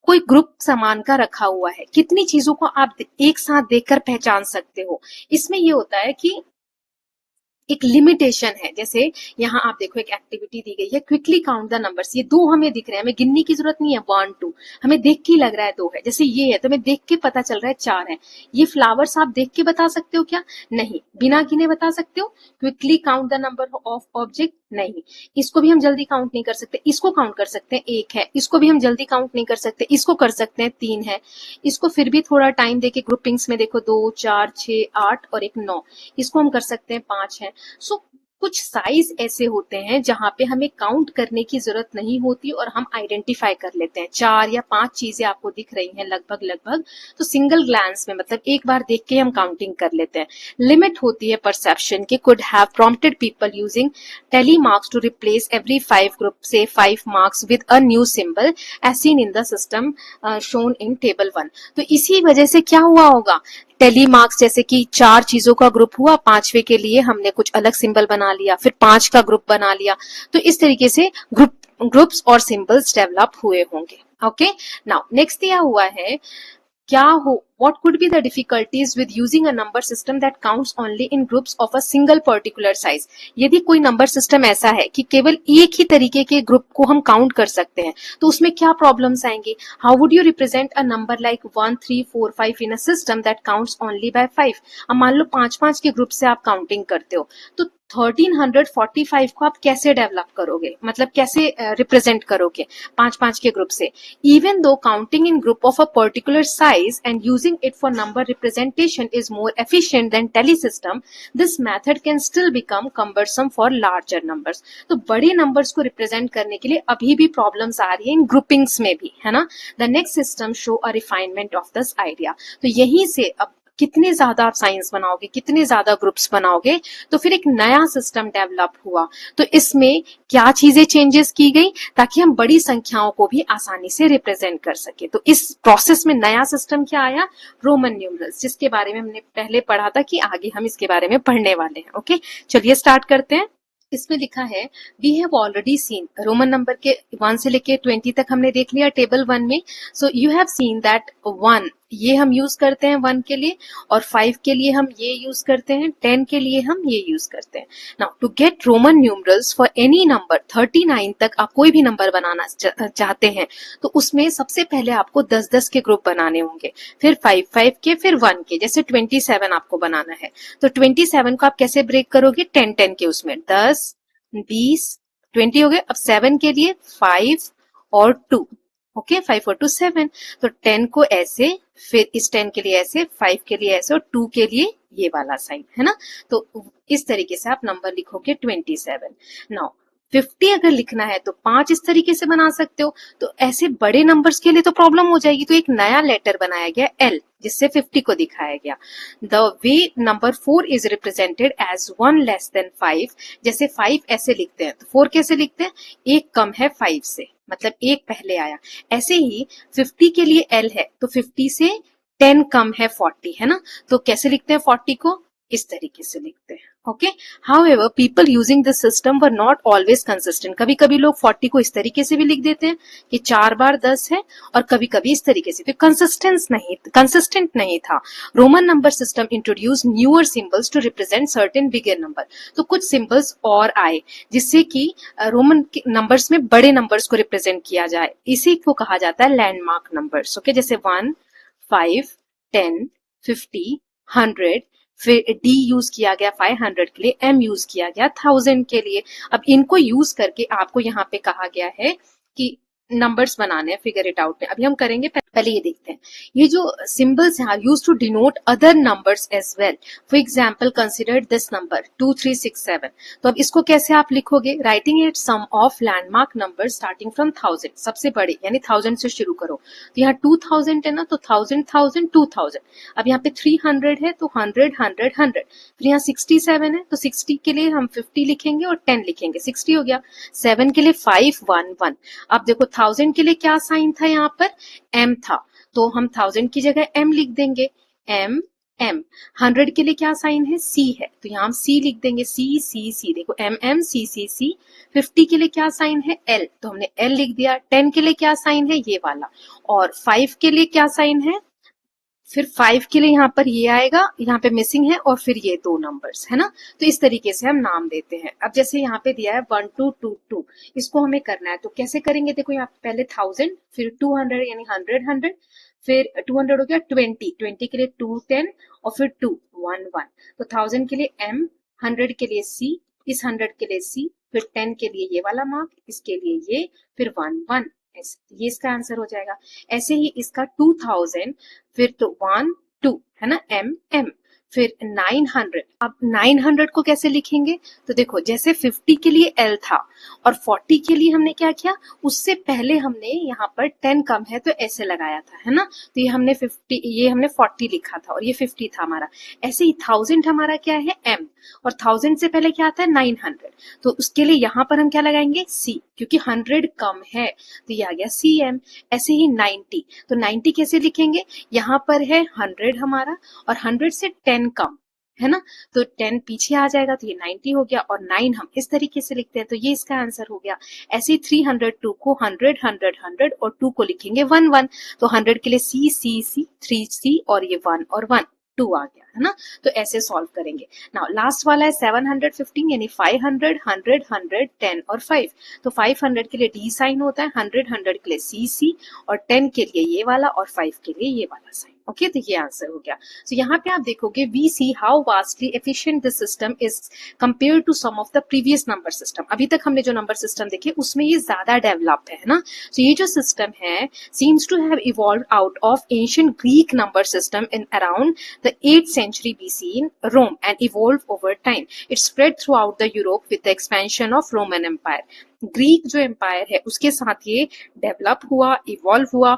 कोई group सामान का रखा हुआ है, कितनी चीजों को आप एक साथ देखकर पहचान सकते हो. इसमें ये होता है कि एक लिमिटेशन है. जैसे यहाँ आप देखो एक एक्टिविटी दी गई है, क्विकली काउंट द नंबर्स. ये 2 हमें दिख रहे हैं, हमें गिनने की जरूरत नहीं है. 1 2 हमें देख के ही लग रहा है 2 है. जैसे ये है तो हमें देख के पता चल रहा है 4 है. ये फ्लावर्स आप देख के बता सकते हो क्या? नहीं. बिना गिने बता सकते हो? Quickly count the number of object, नहीं. इसको भी हम जल्दी काउंट नहीं कर सकते. इसको काउंट कर सकते हैं, 1 है. इसको भी हम जल्दी काउंट नहीं कर सकते. इसको कर सकते हैं, 3 है. इसको फिर भी थोड़ा टाइम देके ग्रुपिंग्स में देखो, 2 4 6 8 और एक 9. इसको हम कर सकते हैं, 5 है. सो कुछ साइज ऐसे होते हैं जहां पे हमें काउंट करने की जरूरत नहीं होती और हम आइडेंटिफाई कर लेते हैं. 4 या 5 चीजें आपको दिख रही हैं लगभग, तो सिंगल ग्लांस में, मतलब एक बार देख के हम काउंटिंग कर लेते हैं. लिमिट होती है परसेप्शन की. Could have prompted people using tally marks to replace every 5 group से 5 marks with a new symbol as seen in the system shown in table 1. तो इसी वजह से क्या हुआ होगा, टेली मार्क्स, जैसे कि 4 चीजों का ग्रुप हुआ, 5वें के लिए हमने कुछ अलग सिंबल बना लिया, फिर 5 का ग्रुप बना लिया. तो इस तरीके से ग्रुप्स और सिंबल्स डेवलप हुए होंगे. ओके, नाउ नेक्स्ट दिया हुआ है, क्या हो what could be the difficulties with using a number system that counts only in groups of a single particular size. यदि कोई नंबर सिस्टम ऐसा है कि केवल एक ही तरीके के ग्रुप को हम काउंट कर सकते हैं, तो उसमें क्या प्रॉब्लम्स आएंगे. How would you represent a number like 1 3 4 5 in a system that counts only by 5. अब मान लो 5 के ग्रुप से आप काउंटिंग करते हो, तो 1345 को आप कैसे डेवलप करोगे, मतलब कैसे रिप्रेजेंट करोगे 5 के ग्रुप से. Even though counting in group of a particular size and using it for number representation is more efficient than tally system, this method can still become cumbersome for larger numbers. तो बड़े numbers को represent करने के लिए अभी भी problems आ रही है इन ग्रुपिंग्स में भी, है ना. The next system show a refinement of this idea. तो यहीं से अब कितने ज्यादा आप साइंस बनाओगे, कितने ज्यादा ग्रुप्स बनाओगे, तो फिर एक नया सिस्टम डेवलप हुआ. तो इसमें क्या चीजें चेंजेस की गई ताकि हम बड़ी संख्याओं को भी आसानी से रिप्रेजेंट कर सके. तो इस प्रोसेस में नया सिस्टम क्या आया, रोमन न्यूमरल्स, जिसके बारे में हमने पहले पढ़ा था कि आगे हम इसके बारे में पढ़ने वाले हैं. ओके, चलिए स्टार्ट करते हैं. इसमें लिखा है we have already seen, Roman number के 1 से लेके 20 तक हमने देख लिया टेबल 1 में. So you have seen that 1 ये हम यूज करते हैं 1 के लिए, और 5 के लिए हम ये यूज करते हैं, 10 के लिए हम ये यूज करते हैं. Now to get Roman numerals for any number 39 तक आप कोई भी नंबर बनाना चाहते हैं, तो उसमें सबसे पहले आपको 10-10 के ग्रुप बनाने होंगे, फिर 5-5 के, फिर 1 के. जैसे 27 आपको बनाना है, तो 27 को आप कैसे ब्रेक करोगे, 10-10 के, उसमें 10 20 20 हो गए. अब 7 के लिए 5 और 2, ओके, 5 और 2 7. तो 10 को ऐसे, फिर इस 10 के लिए ऐसे, 5 के लिए ऐसे, और 2 के लिए ये वाला साइन, है ना. तो इस तरीके से आप नंबर लिखोगे 27. नाउ 50 अगर लिखना है तो 5 इस तरीके से बना सकते हो. तो ऐसे बड़े नंबर्स के लिए तो प्रॉब्लम हो जाएगी, तो एक नया लेटर बनाया गया L, जिससे 50 को दिखाया गया. The way number 4 is represented as 1 less than 5. जैसे 5 ऐसे लिखते हैं, तो 4 कैसे लिखते हैं, एक कम है 5 से, मतलब एक पहले आया. ऐसे ही 50 के लिए L है, तो 50 से 10 कम है 40, है ना. तो कैसे लिखते हैं 40 को, इस तरीके से लिखते हैं। Okay, however people using this system were not always consistent. कभी कभी लोग 40 को इस तरीके से भी लिख देते हैं कि 4 बार 10 है, और कभी कभी इस तरीके से, तो कंसिस्टेंट नहीं था। Roman number system introduce newer symbols to represent certain bigger number. तो कुछ सिंबल्स और आए जिससे कि रोमन नंबर्स में बड़े नंबर्स को रिप्रेजेंट किया जाए। इसी को कहा जाता है लैंडमार्क नंबर्स। ओके, जैसे 1, 5, 10, 50, 100, फिर डी यूज किया गया 500 के लिए, एम यूज किया गया 1000 के लिए। अब इनको यूज करके आपको यहाँ पे कहा गया है कि नंबर्स बनाने हैं, फिगर इट आउट में। अभी हम करेंगे, पहले ये देखते हैं। ये जो सिंबल्स हैं use to denote other numbers as well. For example consider this number 2367। तो अब इसको कैसे आप लिखोगे? Writing it sum of landmark number starting from 1000, सबसे बड़े यानी 1000 से शुरू करो। तो यहाँ 2000 है ना, तो 1000, 1000, 2000। अब यहाँ पे 300 है तो 100, 100, 100। फिर यहाँ 67 है तो 60 के लिए हम 50 लिखेंगे और 10 लिखेंगे, 60 हो गया। 7 के लिए 5, 1, 1। अब देखो 1000 के लिए क्या साइन था, यहाँ पर एम था, तो हम 1000 की जगह एम लिख देंगे, एम एम। 100 के लिए क्या साइन है, सी है, तो यहाँ हम सी लिख देंगे, सी सी सी। देखो एम एम सी सी सी। 50 के लिए क्या साइन है, एल, तो हमने एल लिख दिया। 10 के लिए क्या साइन है, ये वाला। और 5 के लिए क्या साइन है, फिर 5 के लिए यहाँ पर ये आएगा, यहाँ पे मिसिंग है, और फिर ये 2 नंबर्स है ना। तो इस तरीके से हम नाम देते हैं। अब जैसे यहाँ पे दिया है 1 2 2 2, इसको हमें करना है, तो कैसे करेंगे? देखो यहाँ पे पहले 1000, फिर 200 यानी 100, 100, फिर 200 हो गया 20, 20 के लिए 2 10, और फिर 2 1 1। तो 1000 के लिए एम, 100 के लिए सी, इस 100 के लिए सी, फिर 10 के लिए ये वाला मार्क, इसके लिए ये, फिर 1 1। ये इसका आंसर हो जाएगा। ऐसे ही इसका 2000, फिर तो 1 2 है ना, एम एम, फिर 900। अब 900 को कैसे लिखेंगे? तो देखो जैसे 50 के लिए एल था और 40 के लिए हमने क्या किया, उससे पहले हमने यहाँ पर 10 कम है तो ऐसे लगाया था, है ना। तो ये हमने 40 लिखा था और ये 50 था हमारा। ऐसे ही 1000 हमारा क्या है, एम, और 1000 से पहले क्या आता है, 900। तो उसके लिए यहाँ पर हम क्या लगाएंगे, सी, क्योंकि 100 कम है तो ये आ गया सी एम। ऐसे ही 90, तो 90 कैसे लिखेंगे? यहाँ पर है 100 हमारा, और 100 से 10 कम है ना, तो 10 पीछे आ जाएगा, तो ये 90 हो गया, और 9 हम इस तरीके से लिखते हैं, तो ये इसका आंसर हो गया। ऐसे ही 302 को 100 100 100 और 2 को लिखेंगे 1 1। तो 100 के लिए सी सी सी, 3 सी, और ये 1 और 1, 2 आ गया, है ना। तो ऐसे सॉल्व करेंगे। नाउ लास्ट वाला है 715 यानी 500 100 100 10 और 5। तो 500 के लिए डी साइन होता है, 100 100 के लिए सी सी, और 10 के लिए ये वाला, और 5 के लिए ये वाला साइन। ओके, तो ये आंसर हो गया। तो यहाँ पे आप देखोगे we see how vastly efficient this system is compare to some of the previous number system. अभी तक हमने जो नंबर सिस्टम देखे उसमें ये ज्यादा डेवलप है ना। तो ये जो सिस्टम है seems to have evolve out of ancient Greek number system in around the 8th century BC in Rome and evolved over time. It spread throughout the Europe with the expansion of Roman Empire. Greek जो empire है उसके साथ ये develop हुआ, evolve हुआ,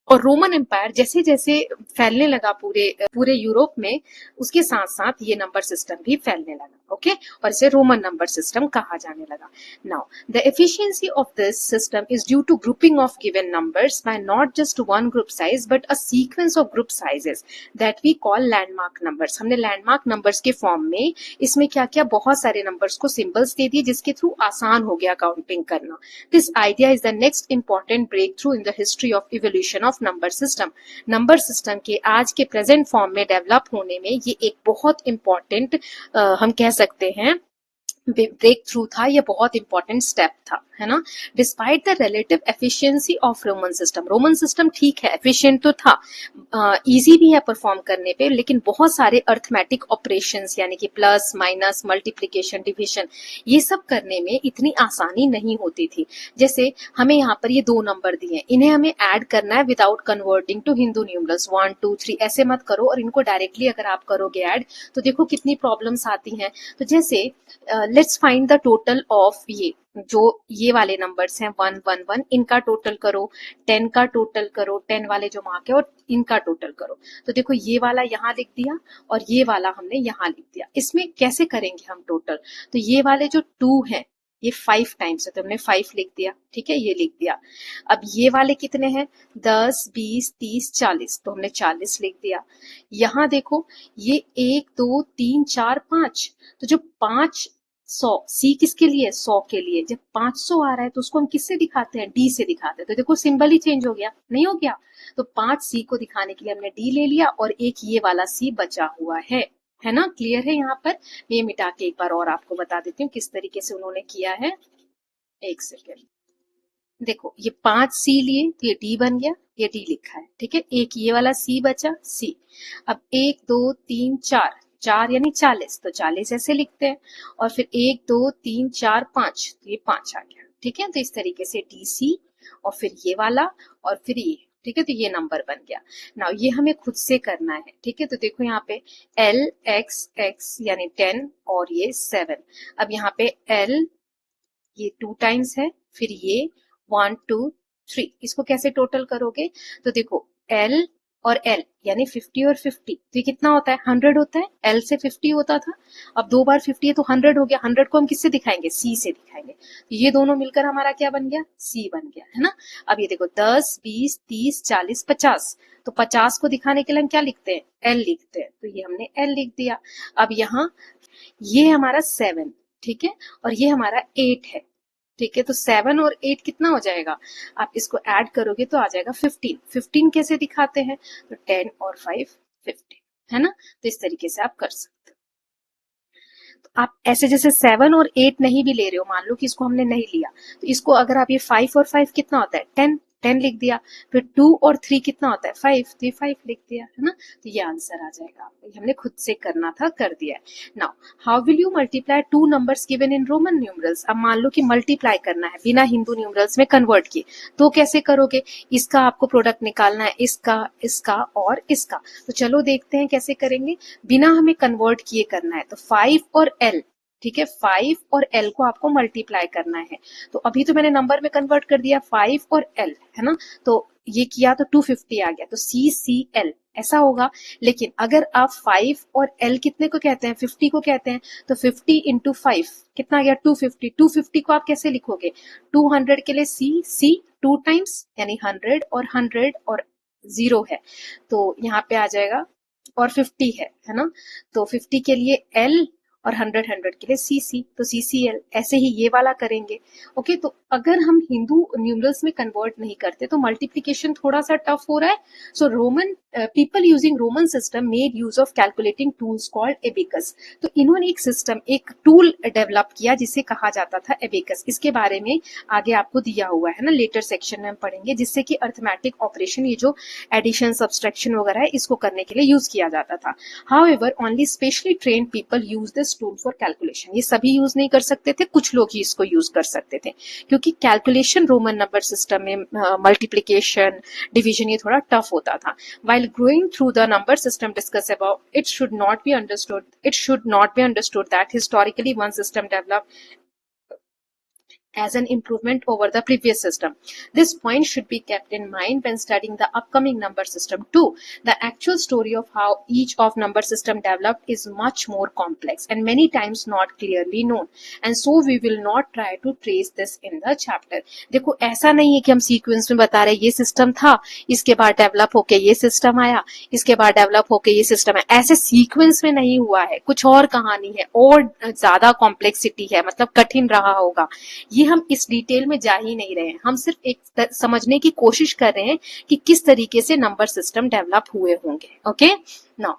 और Roman empire जैसे जैसे फैलने लगा पूरे यूरोप में, उसके साथ साथ ये नंबर सिस्टम भी फैलने लगा। ओके, और इसे रोमन नंबर सिस्टम कहा जाने लगा। Now the efficiency of this system is due to grouping of given numbers by not just one group size but a sequence of group sizes that we call landmark numbers. हमने landmark numbers के form में इसमें क्या किया, बहुत सारे numbers को symbols दे दिए जिसके थ्रू आसान हो गया काउंटिंग करना। This idea is the next important breakthrough in the history of evolution of number system. Number system के आज के प्रेजेंट फॉर्म में डेवलप होने में ये एक बहुत इंपॉर्टेंट हम कह सकते हैं ब्रेक थ्रू था, ये बहुत इंपॉर्टेंट स्टेप था, है ना। Despite the relative efficiency of Roman system ठीक है, एफिशिएंट तो था, इजी भी है परफॉर्म करने पे, लेकिन बहुत सारे अर्थमेटिक ऑपरेशंस यानी कि प्लस माइनस मल्टीप्लिकेशन डिविजन ये सब करने में इतनी आसानी नहीं होती थी। जैसे हमें यहाँ पर ये 2 नंबर दिए, इन्हें हमें ऐड करना है without converting to Hindu numerals 1 2 3, ऐसे मत करो, और इनको डायरेक्टली अगर आप करोगे ऐड तो देखो कितनी प्रॉब्लम्स आती हैं। तो जैसे let's find the total of ये वाले नंबर्स हैं 1 1 1, इनका टोटल करो, 10 का टोटल करो, 10 वाले जो मार्क है और इनका टोटल करो। तो देखो ये वाला यहाँ लिख दिया और ये वाला हमने यहाँ लिख दिया। इसमें कैसे करेंगे हम टोटल? तो ये वाले जो 2 हैं ये 5 टाइम्स है तो हमने 5 लिख दिया, ठीक है, ये लिख दिया। अब ये वाले कितने हैं, 10, 20, 30, 40, तो हमने 40 लिख दिया। यहाँ देखो ये 1, 2, 3, 4, 5, तो जो 5 100, सी किसके लिए, 100 के लिए। जब 500 आ रहा है तो उसको हम किससे दिखाते हैं, डी से दिखाते हैं। तो देखो सिंबल ही चेंज हो गया, नहीं हो गया। तो 5 सी को दिखाने के लिए हमने डी ले लिया और एक ये वाला सी बचा हुआ है ना, क्लियर है। यहाँ पर मैं ये मिटा के एक बार और आपको बता देती हूँ किस तरीके से उन्होंने किया है। एक सेकेंड, देखो ये 5 सी लिए तो ये डी बन गया, ये डी लिखा है, ठीक है। एक ये वाला सी बचा, सी। अब 1, 2, 3, 4, 4 यानी 40, तो 40 ऐसे लिखते हैं। और फिर 1, 2, 3, 4, 5, तो ये 5 आ गया, ठीक है। तो इस तरीके से डी सी और फिर ये वाला और फिर ये, ठीक है। तो ये नंबर बन गया। नाउ ये हमें खुद से करना है, ठीक है। तो देखो यहाँ पे एल एक्स एक्स यानी 10 और ये 7। अब यहाँ पे एल ये 2 टाइम्स है, फिर ये 1, 2, 3, इसको कैसे टोटल करोगे, तो देखो एल और एल यानी 50 और 50, तो ये कितना होता है, 100 होता है। एल से 50 होता था, अब 2 बार 50 है तो 100 हो गया। 100 को हम किससे दिखाएंगे, सी से दिखाएंगे। तो ये दोनों मिलकर हमारा क्या बन गया, सी बन गया, है ना। अब ये देखो 10, 20, 30, 40, 50, तो 50 को दिखाने के लिए हम क्या लिखते हैं, एल लिखते हैं, तो ये हमने एल लिख दिया। अब यहाँ ये हमारा 7, ठीक है, और ये हमारा 8 है, ठीक है। तो 7 और 8 कितना हो जाएगा, आप इसको ऐड करोगे तो आ जाएगा 15। 15 कैसे दिखाते हैं, तो 10 और 5 15, है ना। तो इस तरीके से आप कर सकते हो। तो आप ऐसे जैसे 7 और 8 नहीं भी ले रहे हो, मान लो कि इसको हमने नहीं लिया, तो इसको अगर आप ये 5 और 5 कितना होता है, 10, 10 लिख दिया। फिर 2 और 3 कितना होता है, 5, तो ये 5 लिख दिया, है ना। तो ये आंसर आ जाएगा आपको, ये हमने खुद से करना था, कर दिया है। Now how will you multiply two numbers given in Roman numerals. अब मान लो कि मल्टीप्लाई करना है बिना हिंदू न्यूमरल्स में कन्वर्ट किए, तो कैसे करोगे, इसका आपको प्रोडक्ट निकालना है, इसका, इसका और इसका। तो चलो देखते हैं कैसे करेंगे, बिना हमें कन्वर्ट किए करना है। तो 5 और एल, ठीक है, 5 और एल को आपको मल्टीप्लाई करना है। तो अभी तो मैंने नंबर में कन्वर्ट कर दिया 5 और एल, है ना। तो ये किया तो 250 आ गया, तो सी सी एल ऐसा होगा। लेकिन अगर आप 5 और एल कितने को कहते हैं, 50 को कहते हैं, तो 50 इंटू 5 कितना आ गया, 250। 250 को आप कैसे लिखोगे, 200 के लिए सी, सी 2 टाइम्स यानी 100 और 100 और 0 है, तो यहाँ पे आ जाएगा। और 50 है ना। तो 50 के लिए एल और 100 100 के लिए सी सी, तो सी सी एल। ऐसे ही ये वाला करेंगे। ओके, तो अगर हम हिंदू न्यूमरल्स में कन्वर्ट नहीं करते तो मल्टीप्लीकेशन थोड़ा सा टफ हो रहा है। So Roman people using Roman system made use of calculating tools called abacus. तो इन्होंने एक सिस्टम, एक टूल डेवलप किया जिसे कहा जाता था एबेकस। इसके बारे में आगे आपको दिया हुआ है ना, लेटर सेक्शन में हम पढ़ेंगे, जिससे कि अर्थमेटिक ऑपरेशन, ये जो एडिशन सब्सट्रैक्शन वगैरह है, इसको करने के लिए यूज किया जाता था। However only specially trained people use this tool for calculation. ये सभी यूज नहीं कर सकते थे, कुछ लोग ही इसको यूज कर सकते थे, क्योंकि कैलकुलेशन रोमन नंबर सिस्टम में मल्टीप्लीकेशन, डिवीजन, ये थोड़ा टफ होता था। While going through the number system discussed above, it should not be understood that historically one system developed as an improvement over the previous system. This point should be kept in mind when studying the upcoming number system too. The actual story of how each of number system developed is much more complex and many times not clearly known. And so we will not try to trace this in the chapter. देखो ऐसा नहीं है कि हम sequence में बता रहे ये सिस्टम था, इसके बाद डेवलप होके ये सिस्टम आया, इसके बाद डेवलप होके ये सिस्टम है, ऐसे सीक्वेंस में नहीं हुआ है, कुछ और कहानी है और ज्यादा कॉम्प्लेक्सिटी है, मतलब कठिन रहा होगा। ये हम इस डिटेल में जा ही नहीं रहे हैं, हम सिर्फ एक समझने की कोशिश कर रहे हैं कि किस तरीके से नंबर सिस्टम डेवलप हुए होंगे। Okay, now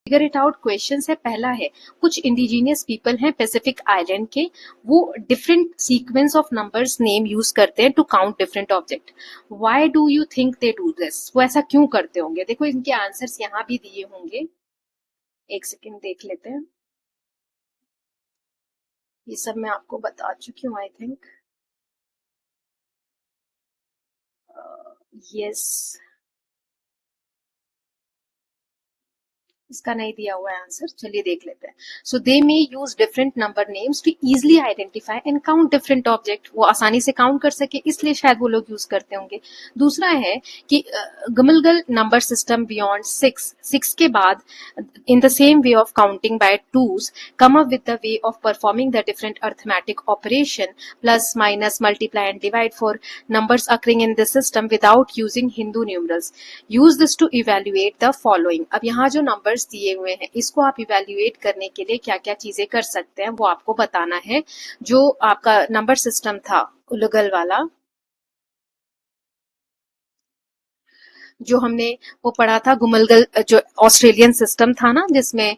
figure it out question है। पहला है, कुछ इंडिजीनियस पीपल हैं पैसिफिक आइलैंड के, वो different sequence of numbers name use करते हैं to count different object. Why do you think they do this, वो ऐसा क्यों करते होंगे। देखो इनके आंसर्स यहाँ भी दिए होंगे, एक सेकेंड देख लेते हैं। ये सब मैं आपको बता चुकी हूँ आई थिंक, यस। इसका नहीं दिया हुआ है आंसर, चलिए देख लेते हैं। So they may use different number names to easily identify and count different object, वो आसानी से काउंट कर सके इसलिए शायद वो लोग यूज करते होंगे। दूसरा है कि Gumulgal number system beyond six के बाद in the same way of counting by twos come up with the way of performing the different arithmetic operation plus minus multiply and divide for numbers occurring in this system without using Hindu numerals. Use this to evaluate the following. अब यहाँ जो numbers दिए हुए हैं इसको आप evaluate करने के लिए क्या क्या चीजें कर सकते हैं वो आपको बताना है। जो आपका नंबर सिस्टम था उलगल वाला, जो हमने वो पढ़ा था गुमलगल, जो ऑस्ट्रेलियन सिस्टम था ना जिसमें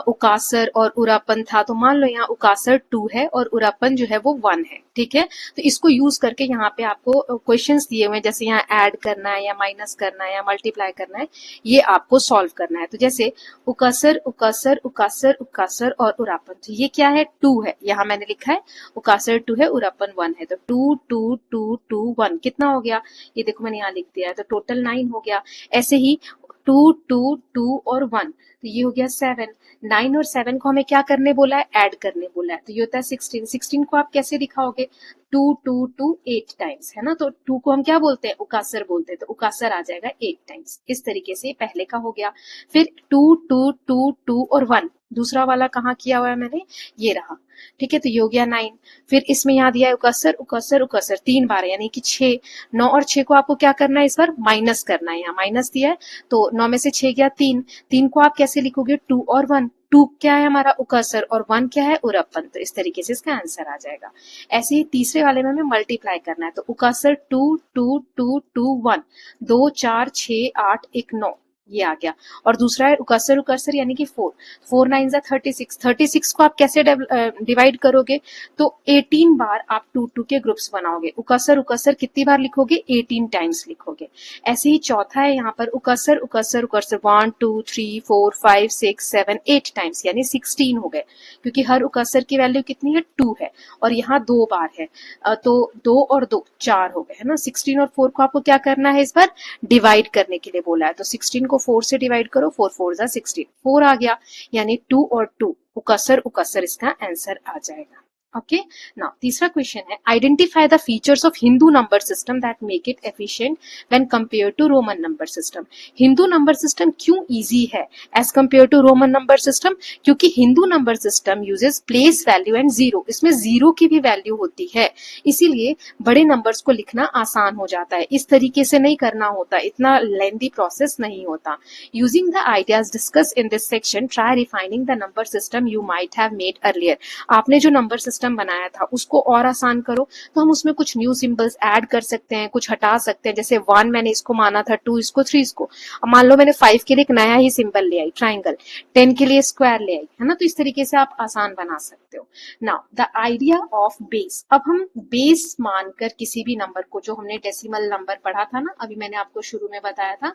उकासर और उरापन था, तो मान लो यहाँ उकासर 2 है और उरापन जो है वो 1 है, ठीक है। तो इसको यूज करके यहाँ पे आपको क्वेश्चंस दिए हुए हैं, जैसे यहाँ ऐड करना है या माइनस करना है या मल्टीप्लाई करना है, ये आपको सॉल्व करना है। तो जैसे उकासर उकासर उकासर उकासर और उरापन, तो ये क्या है 2 है, यहाँ मैंने लिखा है उकासर 2 है उरापन 1 है, तो 2 2 2 2 1 कितना हो गया, ये देखो मैंने यहाँ लिख दिया है, तो टोटल 9 हो गया। ऐसे ही 2 2 2 और 1, तो ये हो गया 7। 9 और 7 को हमें क्या करने बोला है, ऐड करने बोला है, तो ये होता है 16। 16 को आप कैसे दिखाओगे, 2 2 2 8 टाइम्स है ना, तो 2 को हम क्या बोलते हैं, उकासर बोलते हैं, तो उकासर आ जाएगा 8 टाइम्स। इस तरीके से पहले का हो गया। फिर 2 2 2 2 और 1, दूसरा वाला कहाँ किया हुआ है मैंने, ये रहा, ठीक है, तो ये हो गया 9। फिर इसमें यहाँ दिया है उकासर उकासर उकासर 3 बार, यानी कि 6। 9 और 6 को आपको क्या करना है, इस बार माइनस करना है, यहाँ माइनस दिया है, तो 9 में से 6 गया 3। 3 को आप कैसे लिखोगे, 2 और 1, 2 क्या है हमारा उकासर और 1 क्या है उरपन, तो इस तरीके से इसका आंसर आ जाएगा। ऐसे ही तीसरे वाले में हमें मल्टीप्लाई करना है, तो उकासर 2 2 2 2 1, 2 4 6 8 1 9, ये आ गया। और दूसरा है उकासर उकासर यानी कि 4, 4 9 जा 36। 36 को आप कैसे डिवाइड करोगे, तो 18 बार आप 2 2 के ग्रुप्स बनाओगे। उकासर उकासर कितनी बार लिखोगे, 18 टाइम्स लिखोगे। ऐसे ही चौथा है यहाँ पर उकासर उकासर उकासर 1 2 3 4 5 6 7 8 टाइम्स, यानी 16 हो गए, क्योंकि हर उकासर की वैल्यू कितनी है, 2 है, और यहाँ 2 बार है, तो 2 और 2 4 हो गए, है ना। 16 और 4 को आपको क्या करना है, इस बार डिवाइड करने के लिए बोला है, तो 16 को 4 से डिवाइड करो, 4 4 जा 16, 4 आ गया, यानी 2 और 2 उकासर उकासर इसका आंसर आ जाएगा। ओके, नाउ तीसरा क्वेश्चन है, identify the features of Hindu number system that make it efficient when compare to Roman number system. Hindu number system क्यों इजी है as compare to Roman number system, क्योंकि Hindu number system uses place value and zero, इसमें zero की भी value होती है, इसीलिए बड़े नंबर्स को लिखना आसान हो जाता है। इस तरीके से नहीं करना होता, इतना लेंथी प्रोसेस नहीं होता। Using the ideas discuss in this section, try refining the number system you might have made earlier. आपने जो नंबर सिस्टम बनाया था उसको और आसान करो, तो हम उसमें कुछ न्यू सिंबल्स ऐड कर सकते हैं, कुछ हटा सकते हैं, जैसे 1 मैंने इसको माना था, 2 इसको, 3 इसको, अब मान लो मैंने 5 के लिए एक नया ही सिंबल ले आई ट्राइंगल, 10 के लिए स्क्वायर ले आई, है ना, तो इस तरीके से आप आसान बना सकते हो। Now the idea of base, अब हम बेस मानकर किसी भी नंबर को, जो हमने डेसिमल नंबर पढ़ा था ना, अभी मैंने आपको शुरू में बताया था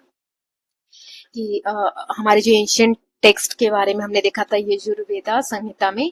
कि हमारे जो एंशिएंट टेक्स्ट के बारे में हमने देखा था, यजुर्वेदा संहिता में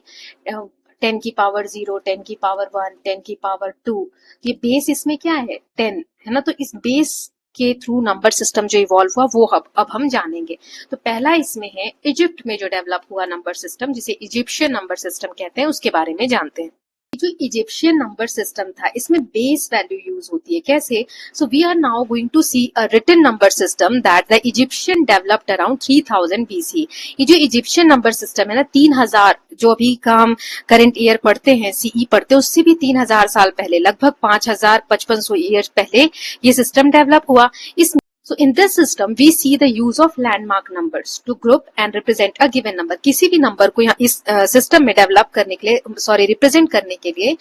10 की पावर 0, 10 की पावर 1, 10 की पावर 2, ये बेस इसमें क्या है, 10 है ना, तो इस बेस के थ्रू नंबर सिस्टम जो इवॉल्व हुआ वो अब हम जानेंगे। तो पहला इसमें है इजिप्ट में जो डेवलप हुआ नंबर सिस्टम, जिसे इजिप्शियन नंबर सिस्टम कहते हैं, उसके बारे में जानते हैं। जो इजिप्शियन नंबर सिस्टम था इसमें बेस वैल्यू यूज होती है, कैसे, so we are now going to see a written number system that the Egyptian developed around 3000 BC। ये जो इजिप्शियन नंबर सिस्टम है ना, 3000, जो अभी का हम करंट ईयर पढ़ते हैं, सीई पढ़ते हैं, उससे भी 3000 साल पहले, लगभग 5500 ईयर पहले ये सिस्टम डेवलप हुआ। इस So in this system we see the use of landmark numbers to group and represent a given number। किसी भी नंबर को यहाँ इस सिस्टम में डेवलप करने के लिए, रिप्रेजेंट करने के लिए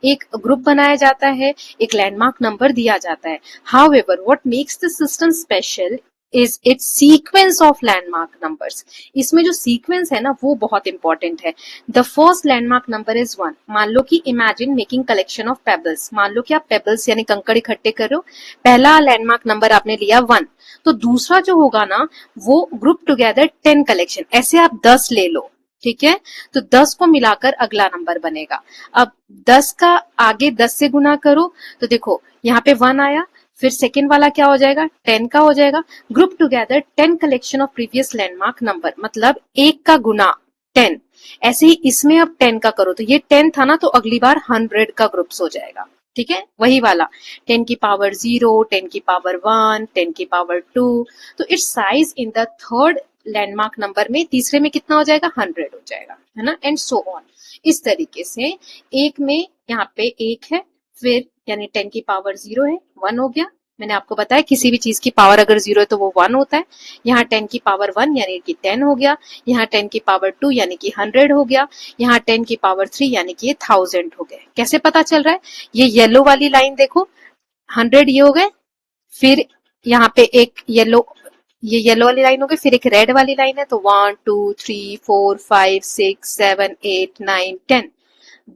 एक ग्रुप बनाया जाता है, एक लैंडमार्क नंबर दिया जाता है। However, what makes the system special is its sequence of landmark numbers। इसमें जो सीक्वेंस है ना वो बहुत इंपॉर्टेंट है। The first landmark number is 1। मान लो कि imagine making collection of pebbles, मान लो कि आप पेबल्स यानी कंकड़ इकट्ठे कर रहे हो, पहला लैंडमार्क नंबर आपने लिया 1, तो दूसरा जो होगा ना वो ग्रुप टुगेदर 10 कलेक्शन, ऐसे आप 10 ले लो, ठीक है, तो 10 को मिलाकर अगला नंबर बनेगा। अब 10 का आगे 10 से गुना करो, तो देखो यहाँ पे 1 आया, फिर सेकेंड वाला क्या हो जाएगा, 10 का हो जाएगा। Group together 10 collection of previous landmark number, मतलब 1 का गुना 10। ऐसे ही इसमें अब 10 का करो, तो ये 10 था ना, तो अगली बार 100 का ग्रुप्स हो जाएगा। ठीक है, वही वाला 10 की पावर 0, 10 की पावर 1, 10 की पावर 2। तो it's size in the third landmark number में, तीसरे में कितना हो जाएगा, 100 हो जाएगा, है ना, एंड सो ऑन। इस तरीके से एक में यहाँ पे 1 है, फिर यानी 10 की पावर 0 है, 1 हो गया। मैंने आपको बताया किसी भी चीज की पावर अगर 0 है तो वो 1 होता है। यहाँ 10 की पावर 1 यानी कि 10 हो गया। यहाँ 10 की पावर 2 यानी कि 100 हो गया। यहाँ 10 की पावर 3 यानी कि ये 1000 हो गए। कैसे पता चल रहा है, ये येलो वाली लाइन देखो, 100 ये हो गए, फिर यहाँ पे एक ये येलो वाली लाइन हो गई, फिर एक रेड वाली लाइन है, तो 1 2 3 4 5 6 7 8 9 10,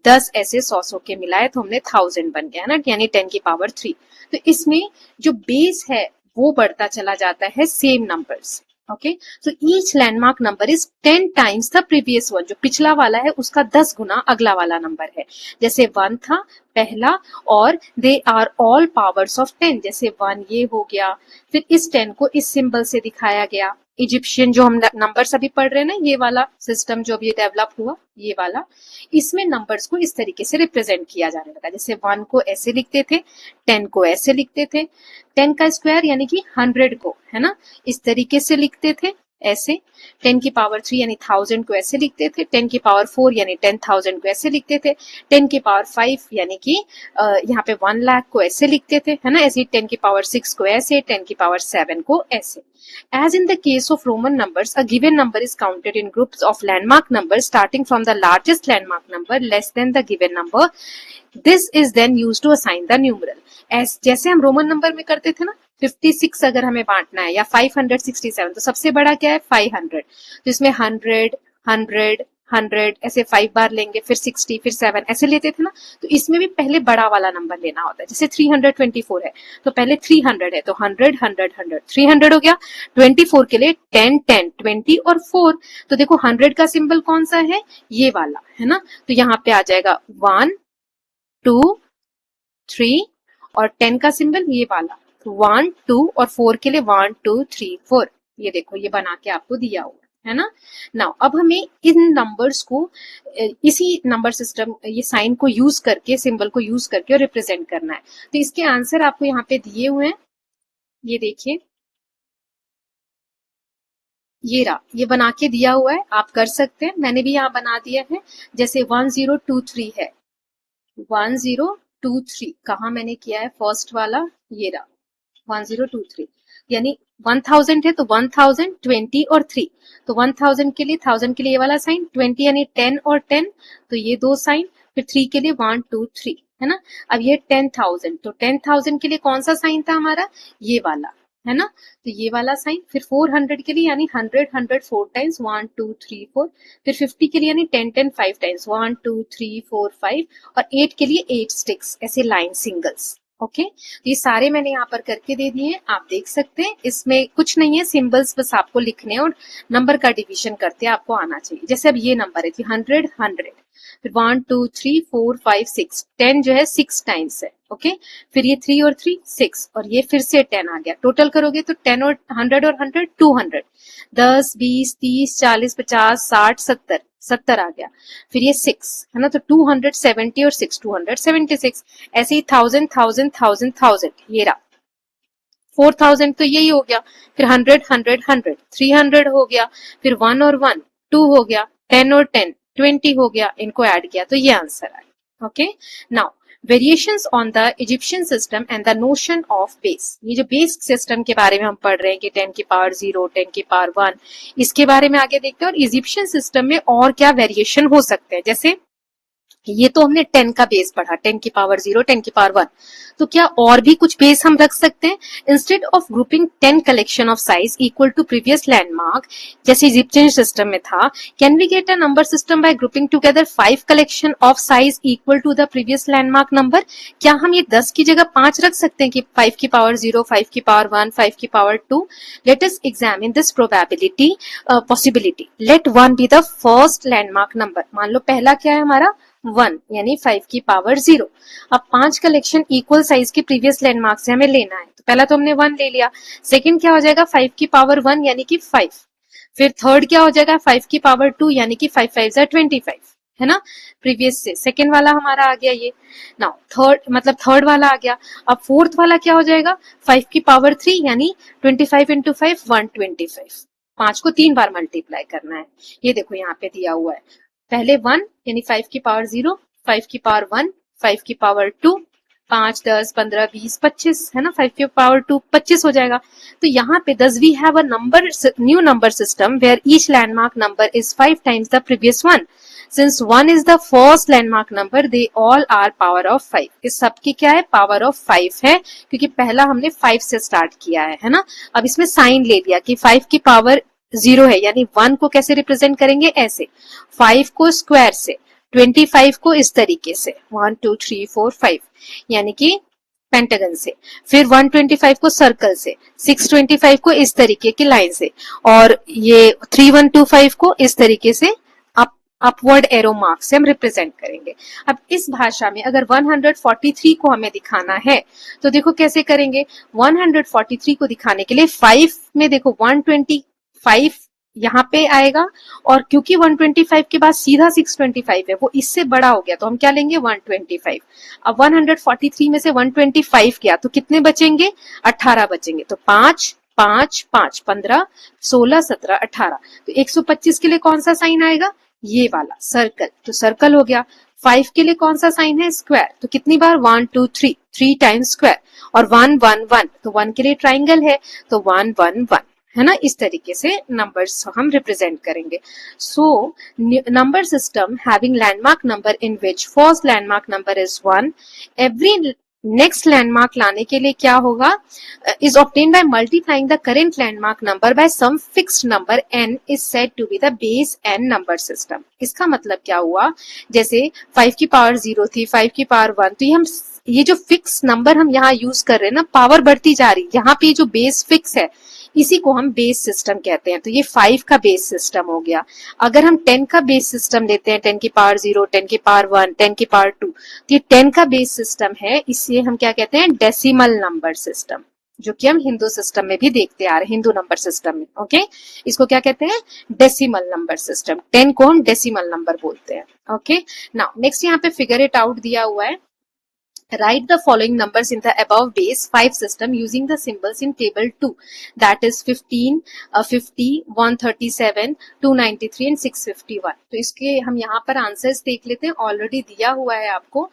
10 ऐसे 100 के मिलाए तो हमने 1000 बन गया, है ना, यानी 10 की पावर 3। तो इसमें जो बेस है वो बढ़ता चला जाता है same numbers. Okay, so each landmark number is 10 times the previous one, जो पिछला वाला है उसका 10 गुना अगला वाला नंबर है। जैसे 1 था पहला, और they are all powers of 10, जैसे 1 ये हो गया, फिर इस 10 को इस सिंबल से दिखाया गया। इजिप्शियन जो हम नंबर्स अभी पढ़ रहे हैं ना, ये वाला सिस्टम जो अभी डेवलप हुआ, ये वाला, इसमें नंबर्स को इस तरीके से रिप्रेजेंट किया जाने लगा। जैसे 1 को ऐसे लिखते थे, 10 को ऐसे लिखते थे, 10 का स्क्वायर यानी कि 100 को, है ना, इस तरीके से लिखते थे ऐसे। 10 की पावर 3 यानी 1000 को ऐसे लिखते थे, 10 की पावर 4 यानी 10,000 को ऐसे लिखते थे, 10 की पावर 5 यानी कि यहाँ पे 1 लाख को ऐसे लिखते थे, है ना, ऐसे 10 की पावर 6 को ऐसे, 10 की पावर 7 को ऐसे। As in the case of Roman numbers, a given number is counted in groups of landmark numbers starting from the largest landmark number less than the given number. This is then used to assign the numeral. जैसे हम Roman number में करते थे ना, 56 अगर हमें बांटना है, या 567, तो सबसे बड़ा क्या है, 500, तो इसमें 100 100 100 ऐसे 5 बार लेंगे, फिर 60, फिर 7 ऐसे लेते थे ना। तो इसमें भी पहले बड़ा वाला नंबर लेना होता है। जैसे 324 है तो पहले 300 है, तो 100 100 100 300 हो गया। 24 के लिए 10 10 20 और 4, तो देखो 100 का सिंबल कौन सा है, ये वाला, है ना, तो यहाँ पे आ जाएगा 1 2 3, और 10 का सिंबल ये वाला, 1 2, और 4 के लिए 1 2 3 4। ये देखो, ये बना के आपको दिया हुआ है ना। नाउ अब हमें इन नंबर्स को इसी नंबर सिस्टम, ये साइन को यूज करके, सिंबल को यूज करके रिप्रेजेंट करना है। तो इसके आंसर आपको यहाँ पे दिए हुए हैं, ये देखिए, ये रहा, ये बना के दिया हुआ है, आप कर सकते हैं, मैंने भी यहाँ बना दिया है। जैसे 1023 है, 1023 कहाँ मैंने किया है, फर्स्ट वाला ये रहा, 1023, यानी 1000 है तो 1000 20 और 3, तो 1000 के लिए 1000 के लिए ये वाला साइन, 20 यानी 10 और 10, तो ये दो साइन, फिर 3 के लिए 1 2 3, है ना। अब ये 10,000, तो 10,000 के लिए कौन सा साइन था हमारा, ये वाला, है ना, तो ये वाला साइन। फिर 400 के लिए यानी 100 100 4 टाइम्स, 1 2 3 4। फिर 50 के लिए यानी 10 10 5 टाइम्स, 1 2 3 4 5। और 8 के लिए 8 स्टिक्स, ऐसे लाइन सिंगल्स। ओके, तो ये सारे मैंने यहाँ पर करके दे दिए हैं, आप देख सकते हैं। इसमें कुछ नहीं है, सिंबल्स बस आपको लिखने और नंबर का डिवीजन करते आपको आना चाहिए। जैसे अब ये नंबर है 100 100, फिर 1 2 3 4 5 6, 10 जो है 6 टाइम्स है। ओके, फिर ये 3 और 3 6, और ये फिर से 10 आ गया। टोटल करोगे तो 10 और 100 और 100 200, 10 20 30 40 50 60 70 70 आ गया। फिर ये 6 है ना, तो 270 और 6 276, ऐसे ही 1000 1000 1000 1000, ये रहा 4000, तो यही हो गया। फिर 100 100 100 300 हो गया, फिर 1 और 1 2 हो गया, 10 और 10 20 हो गया, इनको ऐड किया तो ये आंसर आया। Okay, now variations on the Egyptian system and the notion of base. ये जो बेस सिस्टम के बारे में हम पढ़ रहे हैं कि 10 की पावर 0 10 की पावर 1, इसके बारे में आगे देखते हैं। और इजिप्शियन सिस्टम में और क्या वेरिएशन हो सकते हैं, जैसे ये तो हमने 10 का बेस पढ़ा, 10 की पावर 0 10 की पावर 1, तो क्या और भी कुछ बेस हम रख सकते हैं। Instead of grouping 10 collection of size equal to previous landmark, जैसे इजिप्शियन सिस्टम में था, can we get a number system by grouping together 5 collection of size equal to the previous landmark number. क्या हम ये 10 की जगह 5 रख सकते हैं कि 5 की पावर 0 5 की पावर 1 5 की power 2। Let us examine this probability possibility. Let 1 be the first landmark number. मान लो पहला क्या है हमारा 1 यानी 5 की पावर 0। अब 5 कलेक्शन इक्वल साइज के प्रीवियस लैंडमार्क से हमें लेना है, तो पहला तो हमने 1 ले लिया। सेकंड क्या हो जाएगा 5 की पावर 1 यानी कि 5। फिर थर्ड क्या हो जाएगा 5 की पावर 2 यानी कि 5 5 25, है ना, प्रीवियस से सेकंड वाला हमारा आ गया ये। नाउ थर्ड वाला आ गया। अब फोर्थ वाला क्या हो जाएगा 5 की पावर 3 यानी 25 इंटू 5 125। 5 को 3 बार मल्टीप्लाई करना है, ये देखो यहाँ पे दिया हुआ है। पहले 1 यानी 5 की पावर 0, 5 की पावर 1, 5 की पावर 2, 5 10 15 20 25, है ना, 5 की पावर 2 25 हो जाएगा। तो यहाँ पे does we have a new number system where each landmark number is 5 times the previous one. Since 1 is the first landmark number, they all are power of 5. इस सब की क्या है पावर ऑफ 5 है, क्योंकि पहला हमने 5 से स्टार्ट किया है ना। अब इसमें साइन ले लिया कि 5 की पावर 0 है, यानी 1 को कैसे रिप्रेजेंट करेंगे ऐसे, 5 को स्क्वायर से, 25 को इस तरीके से 1 2 3 4 5 यानी कि पेंटागन से, फिर 125 को सर्कल से, 625 को इस तरीके की लाइन से, और ये 3125 को इस तरीके से अपवर्ड एरो मार्क से हम रिप्रेजेंट करेंगे। अब इस भाषा में अगर 143 को हमें दिखाना है तो देखो कैसे करेंगे। 143 को दिखाने के लिए 5 में देखो 125 यहाँ पे आएगा, और क्योंकि 125 के बाद सीधा 625 है, वो इससे बड़ा हो गया, तो हम क्या लेंगे 125। अब 143 में से 125 गया तो कितने बचेंगे 18 बचेंगे, तो 5 5 5 15 16 17 18। तो 125 के लिए कौन सा साइन आएगा ये वाला सर्कल, तो सर्कल हो गया। 5 के लिए कौन सा साइन है स्क्वायर, तो कितनी बार 1 2 3 3 टाइम्स स्क्वायर, और 1 1 1 तो 1 के लिए ट्राइंगल है, तो 1 1 1, है ना। इस तरीके से नंबर्स हम रिप्रेजेंट करेंगे। So number system having landmark number in which first landmark number is 1, every next landmark लाने के लिए क्या होगा is obtain by multiplying the current landmark number by some fixed number n is said to be the base n number system. इसका मतलब क्या हुआ, जैसे 5 की पावर 0 थी, 5 की पावर 1, तो ये जो फिक्स नंबर हम यहाँ यूज कर रहे हैं ना, पावर बढ़ती जा रही, यहाँ पे जो बेस फिक्स है इसी को हम बेस सिस्टम कहते हैं। तो ये 5 का बेस सिस्टम हो गया। अगर हम 10 का बेस सिस्टम लेते हैं, 10 की पावर 0, 10 की पावर 1, 10 की पावर 2, तो ये 10 का बेस सिस्टम है, इसे हम क्या कहते हैं डेसिमल नंबर सिस्टम, जो कि हम हिंदू सिस्टम में भी देखते आ रहे हैं, हिंदू नंबर सिस्टम में। ओके, इसको क्या कहते हैं डेसिमल नंबर सिस्टम। 10 को हम डेसिमल नंबर बोलते हैं। ओके, नाउ नेक्स्ट यहाँ पे फिगर इट आउट दिया हुआ है। Write the following numbers in the above base 5 system using the symbols in table 2, that is 15, 50, 137, 293 and 651। तो इसके हम यहाँ पर आंसर्स देख लेते हैं, ऑलरेडी दिया हुआ है आपको।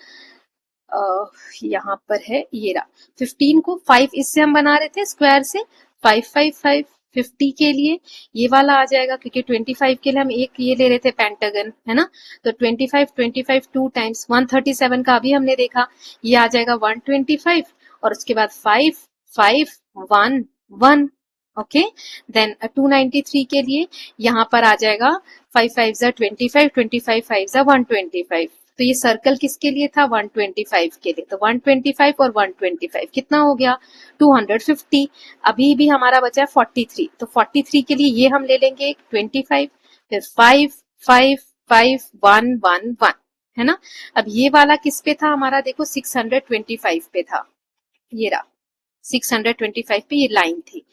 यहाँ पर है ये रहा। 15 को 5 इससे हम बना रहे थे स्क्वायर से, 5 5 5। 50 के लिए ये वाला आ जाएगा, क्योंकि 25 के लिए हम एक ये ले रहे थे पेंटागन, है ना, तो 25 25 2 टाइम्स। 137 का अभी हमने देखा, ये आ जाएगा 125, और उसके बाद 5 5 1 1। ओके, देन 293 के लिए यहाँ पर आ जाएगा 5 5 25 25 5 125। तो ये सर्कल किसके लिए था 125 के लिए, तो 125 और 125 कितना हो गया 250। अभी भी हमारा बचा है 43, तो 43 के लिए ये हम ले लेंगे 25, फिर 5 5 5 1 1 1, है ना। अब ये वाला किस पे था हमारा, देखो 625 पे था, ये रहा 625 पे ये लाइन थी,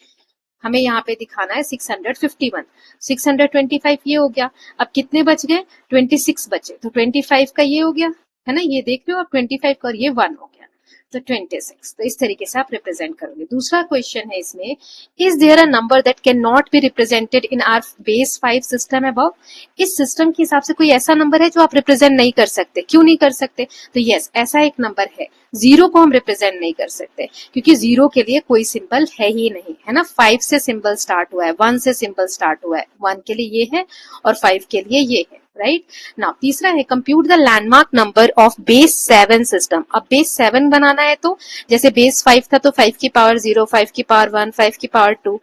हमें यहाँ पे दिखाना है 651। 625 ये हो गया। अब कितने बच गए 26 बचे, तो 25 का ये हो गया, है ना, ये देख रहे हो आप 25 का, और ये 1 हो गया, तो 26। तो इस तरीके से आप रिप्रेजेंट करोगे। दूसरा क्वेश्चन है इसमें, is there a number that can not be represented in our base 5 system above. इस सिस्टम के हिसाब से कोई ऐसा नंबर है जो आप रिप्रेजेंट नहीं कर सकते, क्यों नहीं कर सकते, तो यस ऐसा एक नंबर है। 0 को हम रिप्रेजेंट नहीं कर सकते, क्योंकि 0 के लिए कोई सिंबल है ही नहीं, है ना। 5 से सिंबल स्टार्ट हुआ है, 1 से सिंबल स्टार्ट हुआ है, 1 के लिए ये है और 5 के लिए ये है, राइट। नाउ तीसरा है compute the landmark number of base 7 system. अब बेस 7 बनाना है, तो जैसे बेस 5 था तो 5 की पावर 0, 5 की पावर 1, 5 की पावर 2।